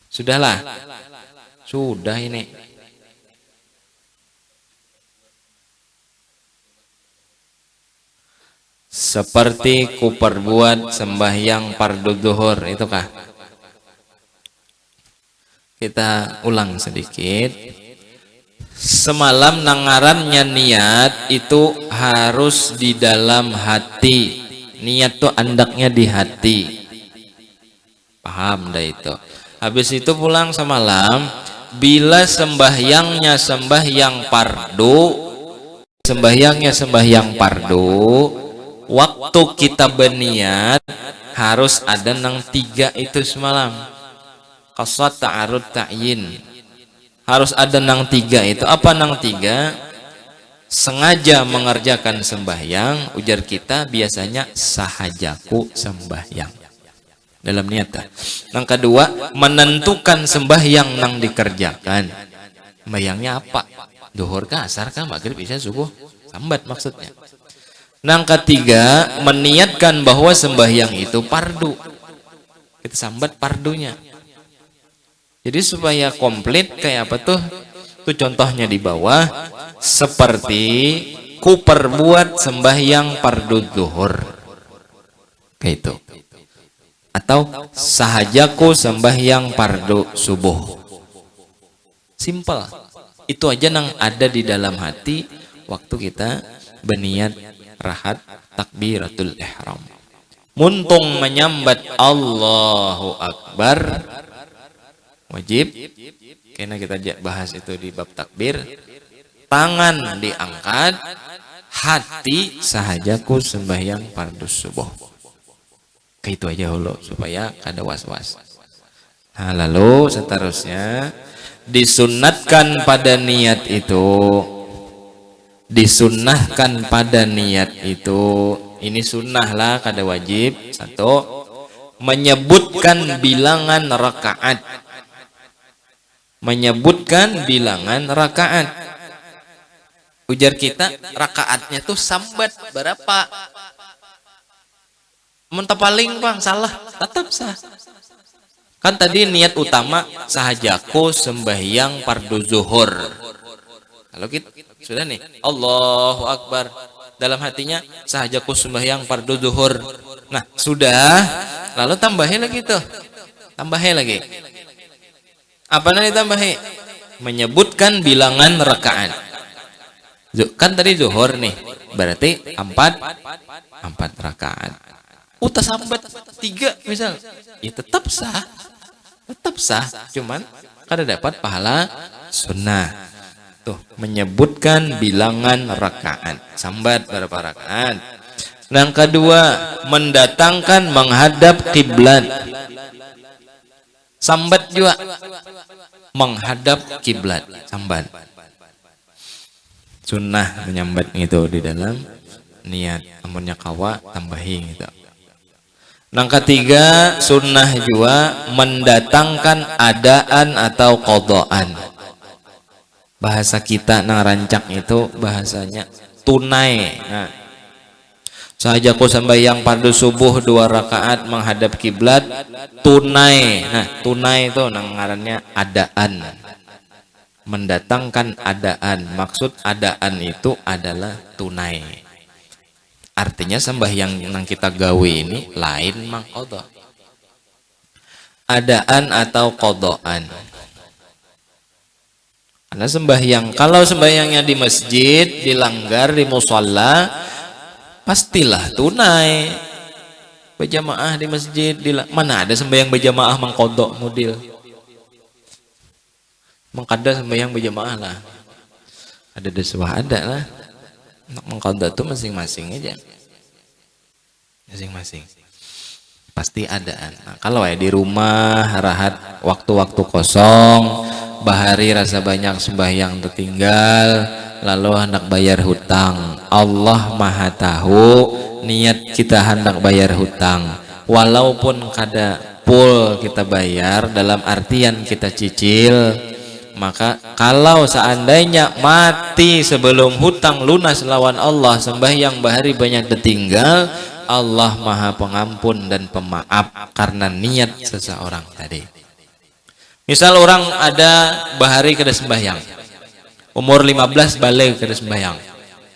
Sudahlah. Sudah ini. Seperti ku perbuat sembahyang fardu zuhur, itu kah? Kita ulang sedikit. Semalam nangarannya niat itu harus di dalam hati. Niat tuh andaknya di hati. Paham dah itu. Habis itu pulang semalam, bila sembahyangnya sembahyang fardu, waktu kita berniat harus ada nang 3 itu semalam. Qasad ta'arud ta'yin. Harus ada nang 3 itu. Apa nang 3? Sengaja mengerjakan sembahyang, ujar kita biasanya sahajaku sembahyang. Dalam niat. Nang kedua, menentukan sembahyang nang dikerjakan. Sembahyangnya apa? Duhur kah, asar kah, maghrib, isya, subuh? Sambat maksudnya. Nang ketiga, meniatkan bahwa sembahyang itu fardu. Kita sambat fardunya. Jadi supaya komplit kayak apa tuh? Itu contohnya di bawah. Seperti ku perbuat sembahyang fardu zuhur. Kayak itu. Atau sahajaku sembahyang fardu subuh. Simple. Itu aja yang ada di dalam hati waktu kita berniat rahat takbiratul ihram. Muntung menyambat Allahu Akbar wajib. Karena kita bahas itu di bab takbir. Tangan diangkat, hati sahajaku sembahyang fardu subuh. Kayak itu aja dulu supaya kada was-was. Nah, lalu seterusnya disunnatkan pada niat itu. Disunnahkan pada niat itu. Ini sunnah lah, kada wajib. 1. Menyebutkan bilangan rakaat. Menyebutkan bilangan rakaat. Ujar kita rakaatnya tuh sambat berapa? Mentah paling bang salah, tetap sah. Kan tadi niat utama sahajaku sembahyang fardu zuhur. Kalau kita sudah nih, Allahu Akbar, dalam hatinya sahajaku sembahyang fardu zuhur. Nah sudah, lalu tambahin lagi tuh, tambahin lagi. Apa nanti tambahin? Menyebutkan bilangan rakaat. Kan tadi zuhur nih, berarti 4 rakaat. Uta sambat 3 misal, ya tetap sah, cuman kada dapat pahala sunnah. Tuh, menyebutkan bilangan rakaat. Sambat berapa rakaat? Yang kedua, mendatangkan menghadap kiblat. Sambat juga menghadap kiblat, sambat. Sunnah menyambat itu di dalam niat. Amunnya kawa tambahin gitu. Yang ketiga, sunnah juga mendatangkan adaan atau qadaan. Bahasa kita nang rancak itu bahasanya tunai. Nah, sahajaku sembahyang fardu subuh 2 rakaat menghadap kiblat tunai. Nah, tunai itu nang ngarannya adaan. mendatangkan adaan. Maksud adaan itu adalah tunai. Artinya sembahyang yang kita gawe ini lain mang qadha. Adaan atau qadhaan. Karena sembahyang, kalau sembahyangnya di masjid, dilanggar di musalla, pastilah tunai. Berjamaah di masjid, mana ada sembahyang berjamaah mang qadha model. Mengkada sembahyang berjamaah lah. Ada deswah ada lah. Mengkada tuh masing-masing aja. Masing-masing. Pasti adaan. Nah, kalau ya di rumah rahat waktu-waktu kosong, bahari rasa banyak sembahyang tertinggal, lalu hendak bayar hutang. Allah Maha tahu niat kita hendak bayar hutang. Walaupun kada full kita bayar dalam artian kita cicil, maka kalau seandainya mati sebelum hutang lunas lawan Allah, sembahyang bahari banyak tertinggal, Allah Maha Pengampun dan Pemaaf karena niat seseorang tadi. Misal orang ada bahari kada sembahyang, umur 15 balik kada sembahyang,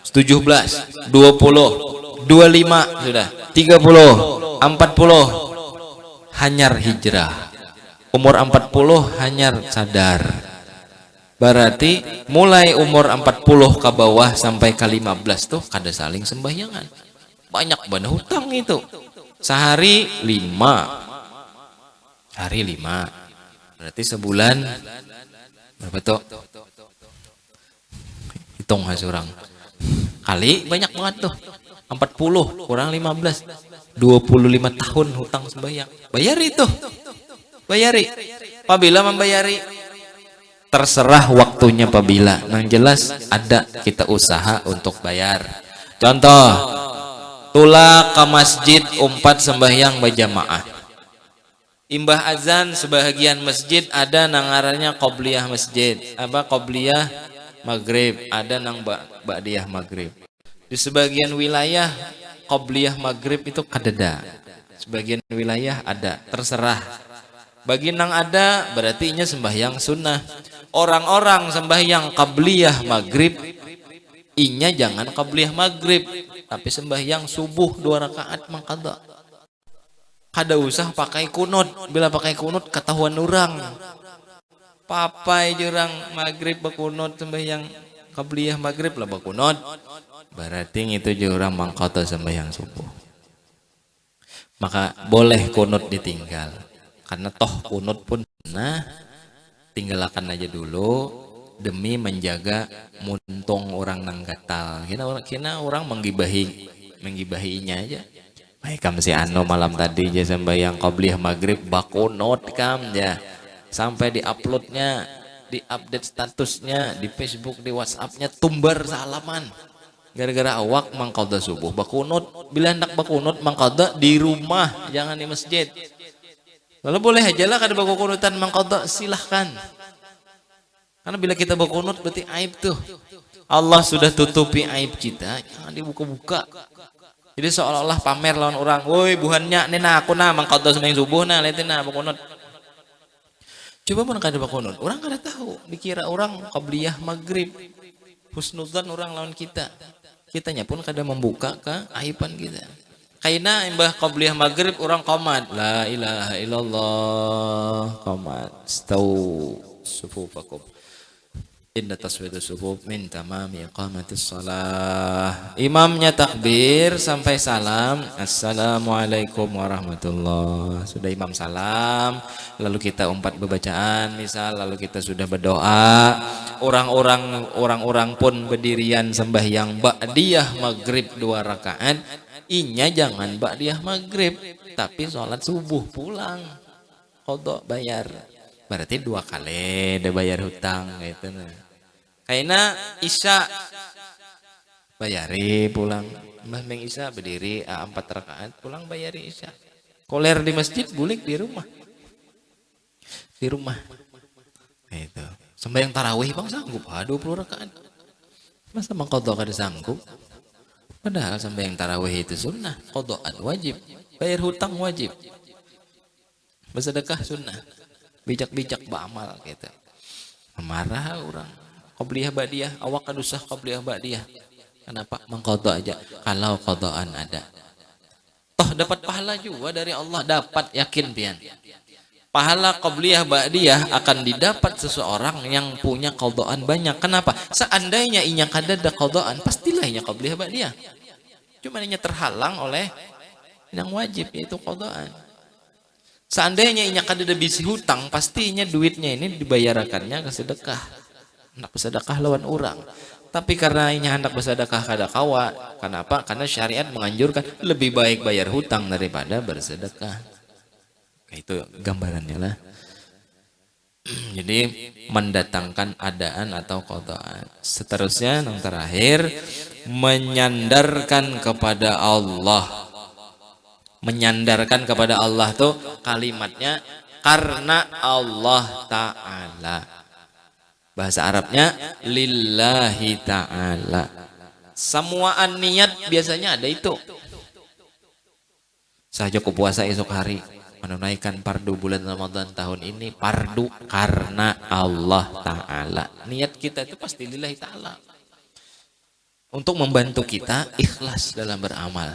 17, 20, 25 sudah, 30, 40 hanyar hijrah, umur 40 hanyar sadar. Berarti mulai umur 40 ke bawah sampai ke 15 tuh kada saling sembahyangan. Banyak banget hutang itu. Sehari 5. Hari 5. Berarti sebulan berapa tuh? Hitung hasurang. Kali banyak banget tuh. 40 kurang 15. 25 tahun hutang sembahyang. Bayari itu. Bayari. Apabila membayari, terserah waktunya apabila. Yang jelas ada kita usaha untuk bayar. Contoh, tula ke masjid umpat sembahyang berjamaah. Imbah azan sebahagian masjid ada nangarannya qobliyah masjid. Apa qobliyah maghrib, ada nang ba'diyah maghrib. Di sebagian wilayah qobliyah maghrib itu kadada. Sebagian wilayah ada, terserah. Bagi nang ada berarti nya sembahyang sunnah. Orang-orang sembahyang qabliyah maghrib, inya jangan qabliyah maghrib, tapi sembahyang subuh 2 rakaat mangkada. Kada usah pakai kunut. Bila pakai kunut ketahuan orang. Papai jurang maghrib bakunut, sembahyang qabliyah maghrib lah bakunut. Berarti itu jurang mangkada sembahyang subuh. Maka boleh kunut ditinggal. Karena toh kunut pun nah tinggalkan aja dulu demi menjaga muntung orang nang gatal. Kina orang menggibahinya aja. Baik kam si Ano malam tadi aja sembahyang qabliyah maghrib bakunut kam ya. Sampai di-uploadnya, di-update statusnya di Facebook, di WhatsAppnya tumbar salaman. Gara-gara awak mangkada subuh bakunut. Bila hendak bakunut mangkada di rumah, jangan di masjid. Lalu boleh aja lah kada bakunutan mangkada, silahkan. Karena bila kita bakunut berarti aib tuh. Allah sudah tutupi aib kita, jangan dibuka-buka. Jadi seolah-olah pamer lawan orang. Woi buhannya nena aku na mangkada sembahyang subuh na liatin na bakunut. Coba pun kada bakunut, orang kada tahu. Dikira orang qabliyah maghrib. Husnudzan orang lawan kita. Kitanya pun kada membuka ke aiban kita. Kaina imbah qabliyah maghrib orang qomat. La ilaha illallah. Qomat. Stau sufufakum. Inna taswidus sufuf min tamami iqamatis salah. Imamnya takbir sampai salam. Assalamualaikum warahmatullah. Sudah imam salam, lalu kita umpat bebacaan misal, lalu kita sudah berdoa. Orang-orang pun berdirian sembahyang ba'diyah maghrib 2 rakaat. Inya jangan ba'diyah maghrib, tapi sholat subuh pulang. Qadha bayar. Berarti 2 kali dia bayar hutang gitu. Kayaknya isya bayari pulang. Mbah Meng isya berdiri 4 rakaat pulang bayari isya. Koler di masjid bulik di rumah. Di rumah. Itu. Sembahyang tarawih bang sanggup 20 rakaat. Masa mangqadha kada sanggup? Padahal sembahyang tarawih itu sunnah, qadhaan wajib. Bayar hutang wajib. Bersedekah sunnah. Bijak-bijak beramal gitu. marah orang qabliyah ba'diyah awak kadusah qabliyah ba'diyah. Kenapa mengqadha aja kalau qadhaan ada toh dapat pahala juga dari Allah, dapat, yakin pian. Pahala qabliyah ba'diyah akan didapat seseorang yang punya qadhaan banyak. Kenapa? Seandainya inya kadada qadhaan pastilah inya qabliyah ba'diyah, cuma inya terhalang oleh yang wajib yaitu qadhaan. Seandainya inya kadada bisi hutang pastinya duitnya ini dibayarkannya ke sedekah, hendak bersedekah lawan orang. Tapi karena inya hendak bersedekah kada kawa. Kenapa? Karena syariat menganjurkan lebih baik bayar hutang daripada bersedekah. Itu gambarannya lah. Jadi mendatangkan adaan atau qadhaan. Seterusnya yang terakhir menyandarkan kepada Allah. Menyandarkan kepada Allah tuh kalimatnya karena Allah Ta'ala. Bahasa Arabnya lillahi ta'ala. Semuaan niat biasanya ada itu. Saja ku puasa esok hari, menunaikan fardu bulan Ramadan tahun ini, fardu karena Allah Ta'ala. Niat kita itu pasti lillahi ta'ala, untuk membantu kita ikhlas dalam beramal.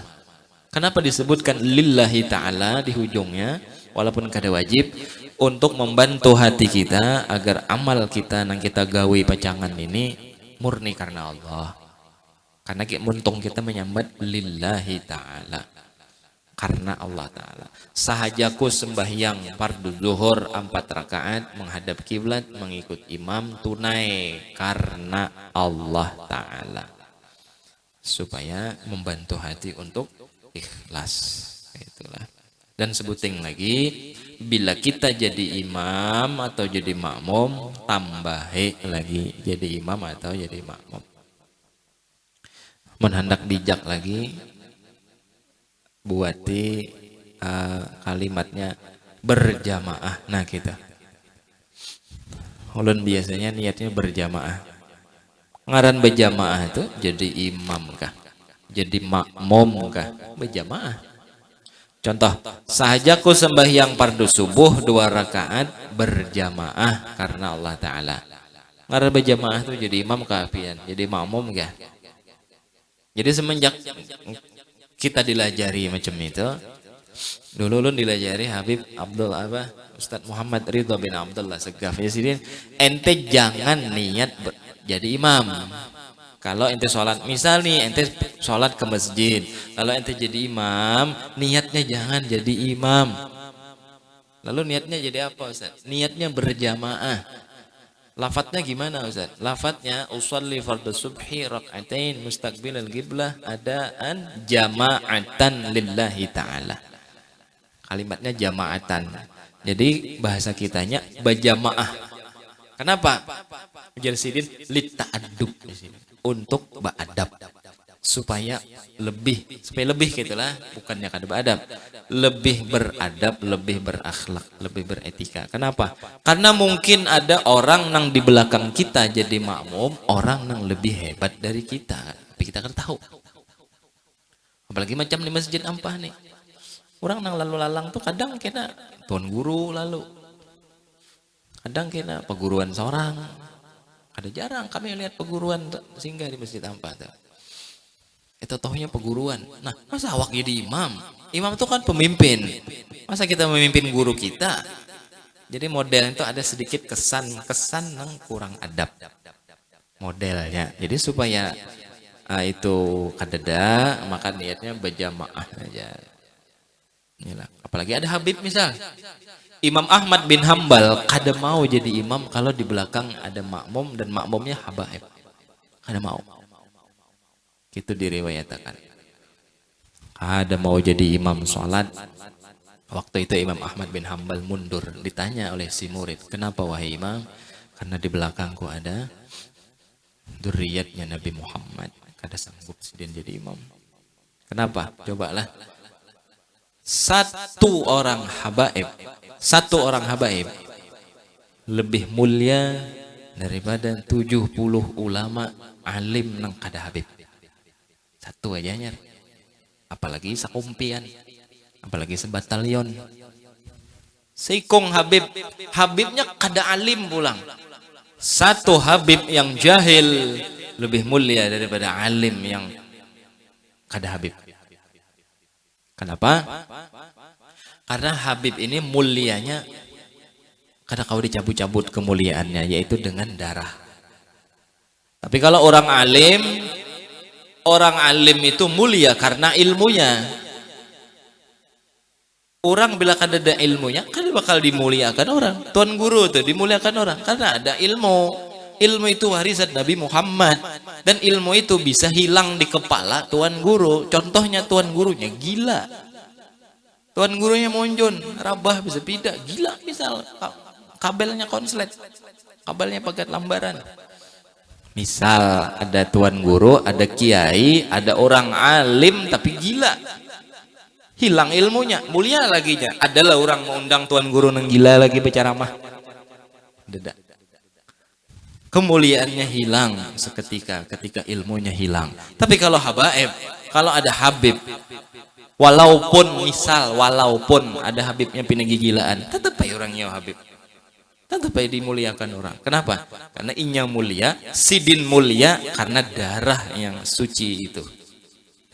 Kenapa disebutkan lillahi ta'ala di ujungnya walaupun kada wajib? Untuk membantu hati kita agar amal kita yang kita gawe pacangan ini murni karena Allah. Karena muntung kita menyambat lillahi ta'ala, karena Allah Ta'ala. Sahajaku sembahyang fardu zuhur 4 rakaat menghadap kiblat mengikut imam tunai karena Allah Ta'ala, supaya membantu hati untuk ikhlas. Itulah. Dan sebuting lagi, bila kita jadi imam atau jadi makmum, tambahi lagi jadi imam atau jadi makmum. Menhendak bijak lagi, buati kalimatnya berjamaah. Nah kita ulun biasanya niatnya berjamaah. Ngaran berjamaah itu jadi imam kah, jadi makmum kah? Berjamaah. Contoh, sahajaku sembahyang fardu subuh 2 rakaat berjamaah karena Allah Ta'ala. Ngaran berjamaah itu jadi imam kah pian, jadi makmum kah? Jadi semenjak kita dilajari macam itu, dulu dilajari Habib Abdul Ustadz Muhammad Ridho bin Abdullah Segaf. Jadi ente jangan niat jadi imam. Kalau ente sholat, misal nih ente sholat ke masjid, kalau ente jadi imam, niatnya jangan jadi imam. Lalu niatnya jadi apa Ustaz? Niatnya berjamaah. Lafadznya gimana Ustaz? Lafadznya usolli fardhu subhi rak'atain mustaqbilal qiblah adaan jama'atan lillahi ta'ala. Kalimatnya jama'atan. Jadi bahasa kitanya berjamaah. Kenapa? Mujarsidin litta'addub di sini. Untuk beradab, supaya lebih gitulah, bukannya kada beradab, lebih beradab, lebih berakhlak, lebih beretika. Kenapa? Karena mungkin ada orang yang di belakang kita jadi makmum, orang yang lebih hebat dari kita, tapi kita kan tahu. Apalagi macam di masjid ampah nih, orang yang lalu lalang tuh kadang kena tuan guru, lalu kadang kena peguruan seorang. Ada jarang kami lihat peguruan singgah di masjid ampah tuh. Itu tohnya peguruan. Nah, masa awak jadi imam? Imam itu kan pemimpin. Masa kita memimpin guru kita? Jadi model itu ada sedikit kesan yang kurang adab. Modelnya. Jadi supaya itu kadeda, maka niatnya berjamaah aja. Inilah. Apalagi ada Habib misal. Imam Ahmad bin Hambal kada mau jadi imam kalau di belakang ada makmum dan makmumnya habaib. Kada mau. Gitu diriwayatkan. Kada mau jadi imam sholat. Waktu itu Imam Ahmad bin Hambal mundur. Ditanya oleh si murid, kenapa wahai imam? Karena di belakangku ada dzurriyyatnya Nabi Muhammad. Kada sanggup sidin jadi imam. Kenapa? Cobalah. Satu orang habaib lebih mulia daripada 70 ulama alim nang kada habib. Satu aja nyar. Apalagi sakumpian, apalagi Satu Habib yang jahil lebih mulia daripada alim yang kada Habib. Kenapa? Karena Habib ini mulianya kada kau dicabut-cabut kemuliaannya, yaitu dengan darah. Tapi kalau orang alim itu mulia karena ilmunya. Orang bila kada ada ilmunya, kada bakal dimuliakan orang. Tuan guru itu dimuliakan orang karena ada ilmu. Ilmu itu warisan Nabi Muhammad, dan ilmu itu bisa hilang di kepala tuan guru. Contohnya tuan gurunya gila, tuan gurunya monjon, rabah bisa pindah, gila misal kabelnya konslet, kabelnya paket lambaran. Misal ada tuan guru, ada kiai, ada orang alim tapi gila, hilang ilmunya, mulia laginya. Adalah orang mengundang tuan guru nang gila lagi berceramah, dedak. Kemuliaannya hilang seketika ketika ilmunya hilang. Tapi kalau habaib, kalau ada habib, walaupun ada habibnya pindah gigilaan, tetap aja orangnya habib, tetap aja dimuliakan orang. Kenapa? Karena inya mulia, sidin mulia karena darah yang suci itu.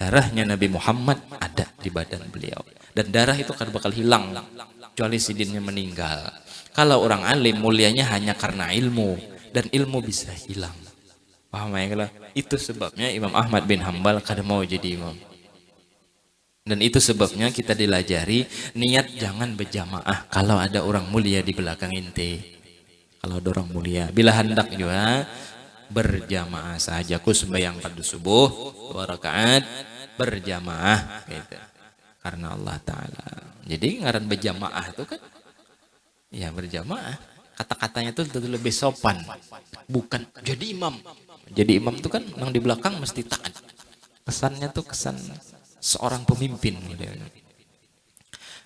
Darahnya Nabi Muhammad ada di badan beliau, dan darah itu kan bakal hilang kecuali sidinnya meninggal. Kalau orang alim mulianya hanya karena ilmu, dan ilmu bisa hilang. Paham ya? Itu sebabnya Imam Ahmad bin Hambal kada mau jadi imam. Dan itu sebabnya kita dilajari niat jangan berjamaah kalau ada orang mulia di belakang inti. Kalau ada orang mulia, bila hendak juga berjamaah saja. Ku sembahyang pada subuh 2 rakaat berjamaah gitu. Karena Allah Ta'ala. Jadi ngaran berjamaah itu kan ya berjamaah. Kata-katanya tuh lebih sopan, bukan jadi imam. Jadi imam itu kan yang di belakang mesti taat. Kesannya tuh kesan seorang pemimpin gitu.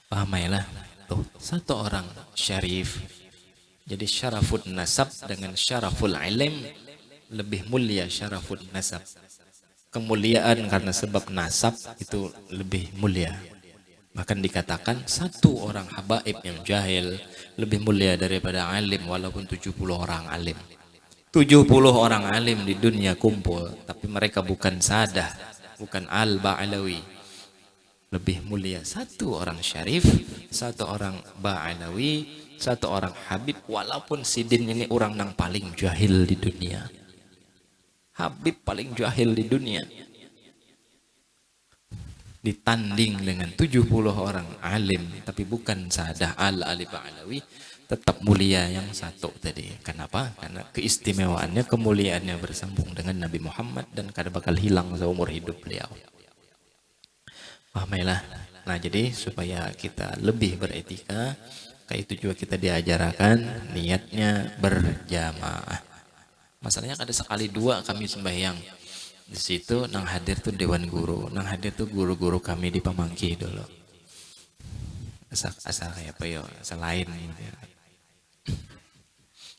Pahamailah tuh satu orang syarif. Jadi syaraful nasab dengan syaraful ilm lebih mulia syaraful nasab. Kemuliaan karena sebab nasab itu lebih mulia. Bahkan dikatakan satu orang habaib yang jahil lebih mulia daripada alim walaupun 70 orang alim. 70 orang alim di dunia kumpul, tapi mereka bukan sadah, bukan al-ba'alawi. Lebih mulia satu orang syarif, satu orang ba'alawi, satu orang habib, walaupun sidin ini orang yang paling jahil di dunia. Habib paling jahil di dunia. Ditanding dengan 70 orang alim tapi bukan sadah al-ali ba'alawi, tetap mulia yang satu tadi. Kenapa? Karena keistimewaannya, kemuliaannya bersambung dengan Nabi Muhammad dan kada bakal hilang seumur hidup beliau. Pahamilah. Nah, jadi supaya kita lebih beretika, kayak itu juga kita diajarkan niatnya berjamaah. Masalahnya kada sekali dua kami sembahyang. Di situ nang hadir tuh dewan guru, nang hadir tuh guru-guru kami di Pamangki dulu. Asal kayak apa ya, selain gitu.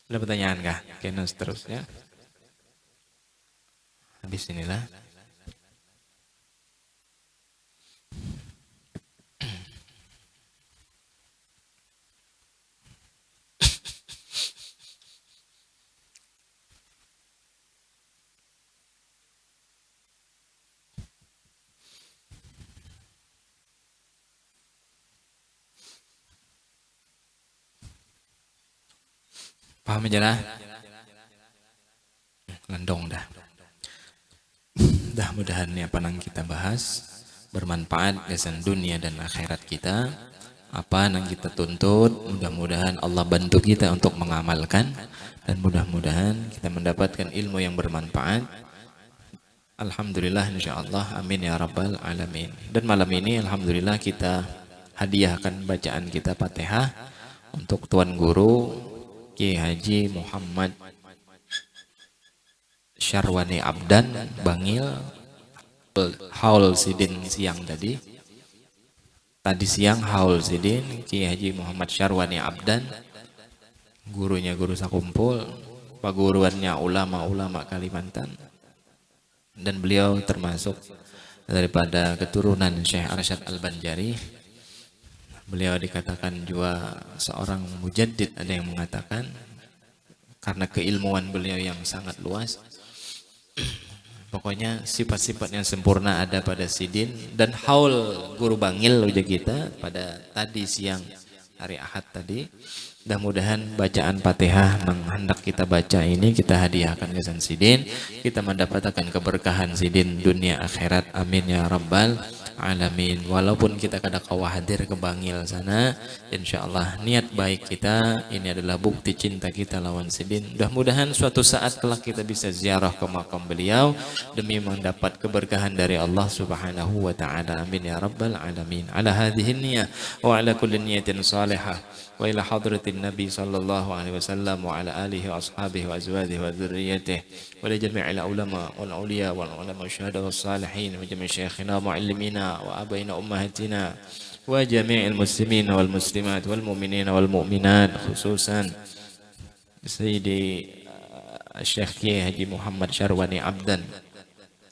Ada pertanyaan kah? Kena seterusnya. Habis inilah. Paham aja lah. Lendong dah. Mudah-mudahan apa yang kita bahas bermanfaat kesan dunia dan akhirat kita. Apa yang kita tuntut, mudah-mudahan Allah bantu kita untuk mengamalkan, dan mudah-mudahan kita mendapatkan ilmu yang bermanfaat. Alhamdulillah insyaallah, amin ya rabbal alamin. Dan malam ini alhamdulillah kita hadiahkan bacaan kita Fatihah untuk Tuan Guru Kiai Haji Muhammad Syarwani Abdan Bangil Haul Sidin siang tadi siang Haul Sidin Kiai Haji Muhammad Syarwani Abdan, gurunya guru sakumpul, paguruannya ulama-ulama Kalimantan, dan beliau termasuk daripada keturunan Syekh Arsyad Al-Banjari. Beliau dikatakan juga seorang mujaddid, ada yang mengatakan karena keilmuan beliau yang sangat luas. Pokoknya sifat-sifat yang sempurna ada pada Sidin dan haul guru bangil uja kita pada tadi siang hari Ahad tadi. Mudah-mudahan bacaan Fatihah yang hendak kita baca ini kita hadiahkan ke San Sidin, kita mendapatkan keberkahan Sidin dunia akhirat, amin ya rabbal alamin. Walaupun kita kada kawa hadir ke Bangil sana, insyaallah niat baik kita ini adalah bukti cinta kita lawan Sidin. Mudah-mudahan suatu saat kelak kita bisa ziarah ke makam beliau demi mendapat keberkahan dari Allah Subhanahu wa taala, amin ya rabbal alamin. Ala hadhihi niyah wa ala kulli niyatin salihah wa ila hadratin nabi sallallahu alaihi wasallam wa ala alihi wa ashabihi wa azwajihi wa dzurriyyatihi wa li jami'il ulama wal auliya wal ulama syuhada was salihin wa jami' syekhina muallimina wa abaina ummahatina wa jami'il muslimin wal muslimat wal mu'minina wal mu'minat, khususan Sayyidi Syekh Kiai Haji Muhammad Syarwani Abdan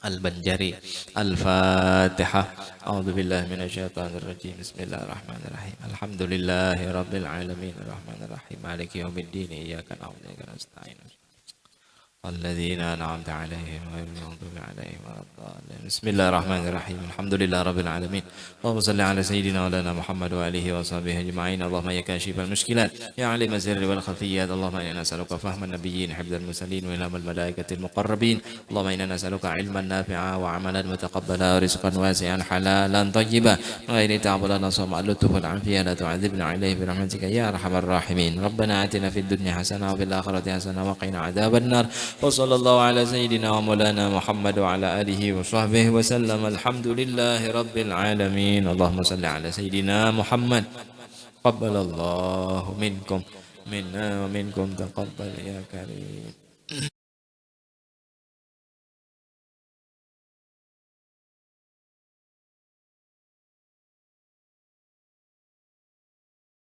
Al-Banjari. Al-Fatihah. A'udzu billahi minasyaitonir rajim. Bismillahirrahmanirrahim. Alhamdulillahi rabbil alamin arrahmanir rahim maliki yaumiddin iyyaka na'budu wa iyyaka nasta'in. Alladzina an'amta 'alaihim ghairil maghdubi 'alaihim waladdallin. Bismillahirrahmanirrahim. Alhamdulillahi rabbil alamin. Allahumma shalli 'ala sayyidina wa lana Muhammad wa alihi wa sahbihi ajma'in. Allahumma ya kashifal mushkilat ya 'alim az-sirri wal khafiyat. Allahumma inna nas'aluka fahman nabiyyin, hifdzal mursalin wa ilmal malaikatil muqarrabin. Allahumma inna nas'aluka 'ilman nafi'a wa 'amalan mutaqabbala wa rizqan wasi'an halalan thayyiban ghairi ta'budan nasma lutfan 'afiyatan la tu'adzibna 'alaihi bi rahmatika ya arhamar rahimin. Rabbana atina fid dunya hasanah wa fil akhirati hasanah wa qina 'adzabannar. Wa sallallahu ala sayyidina wa maulana Muhammad wa ala alihi wa sahbihi wa sallam. Alhamdulillahi rabbil alamin. Allahumma salli ala sayyidina Muhammad. Qabbalallahu minkum minna wa minkum taqabbal ya karim.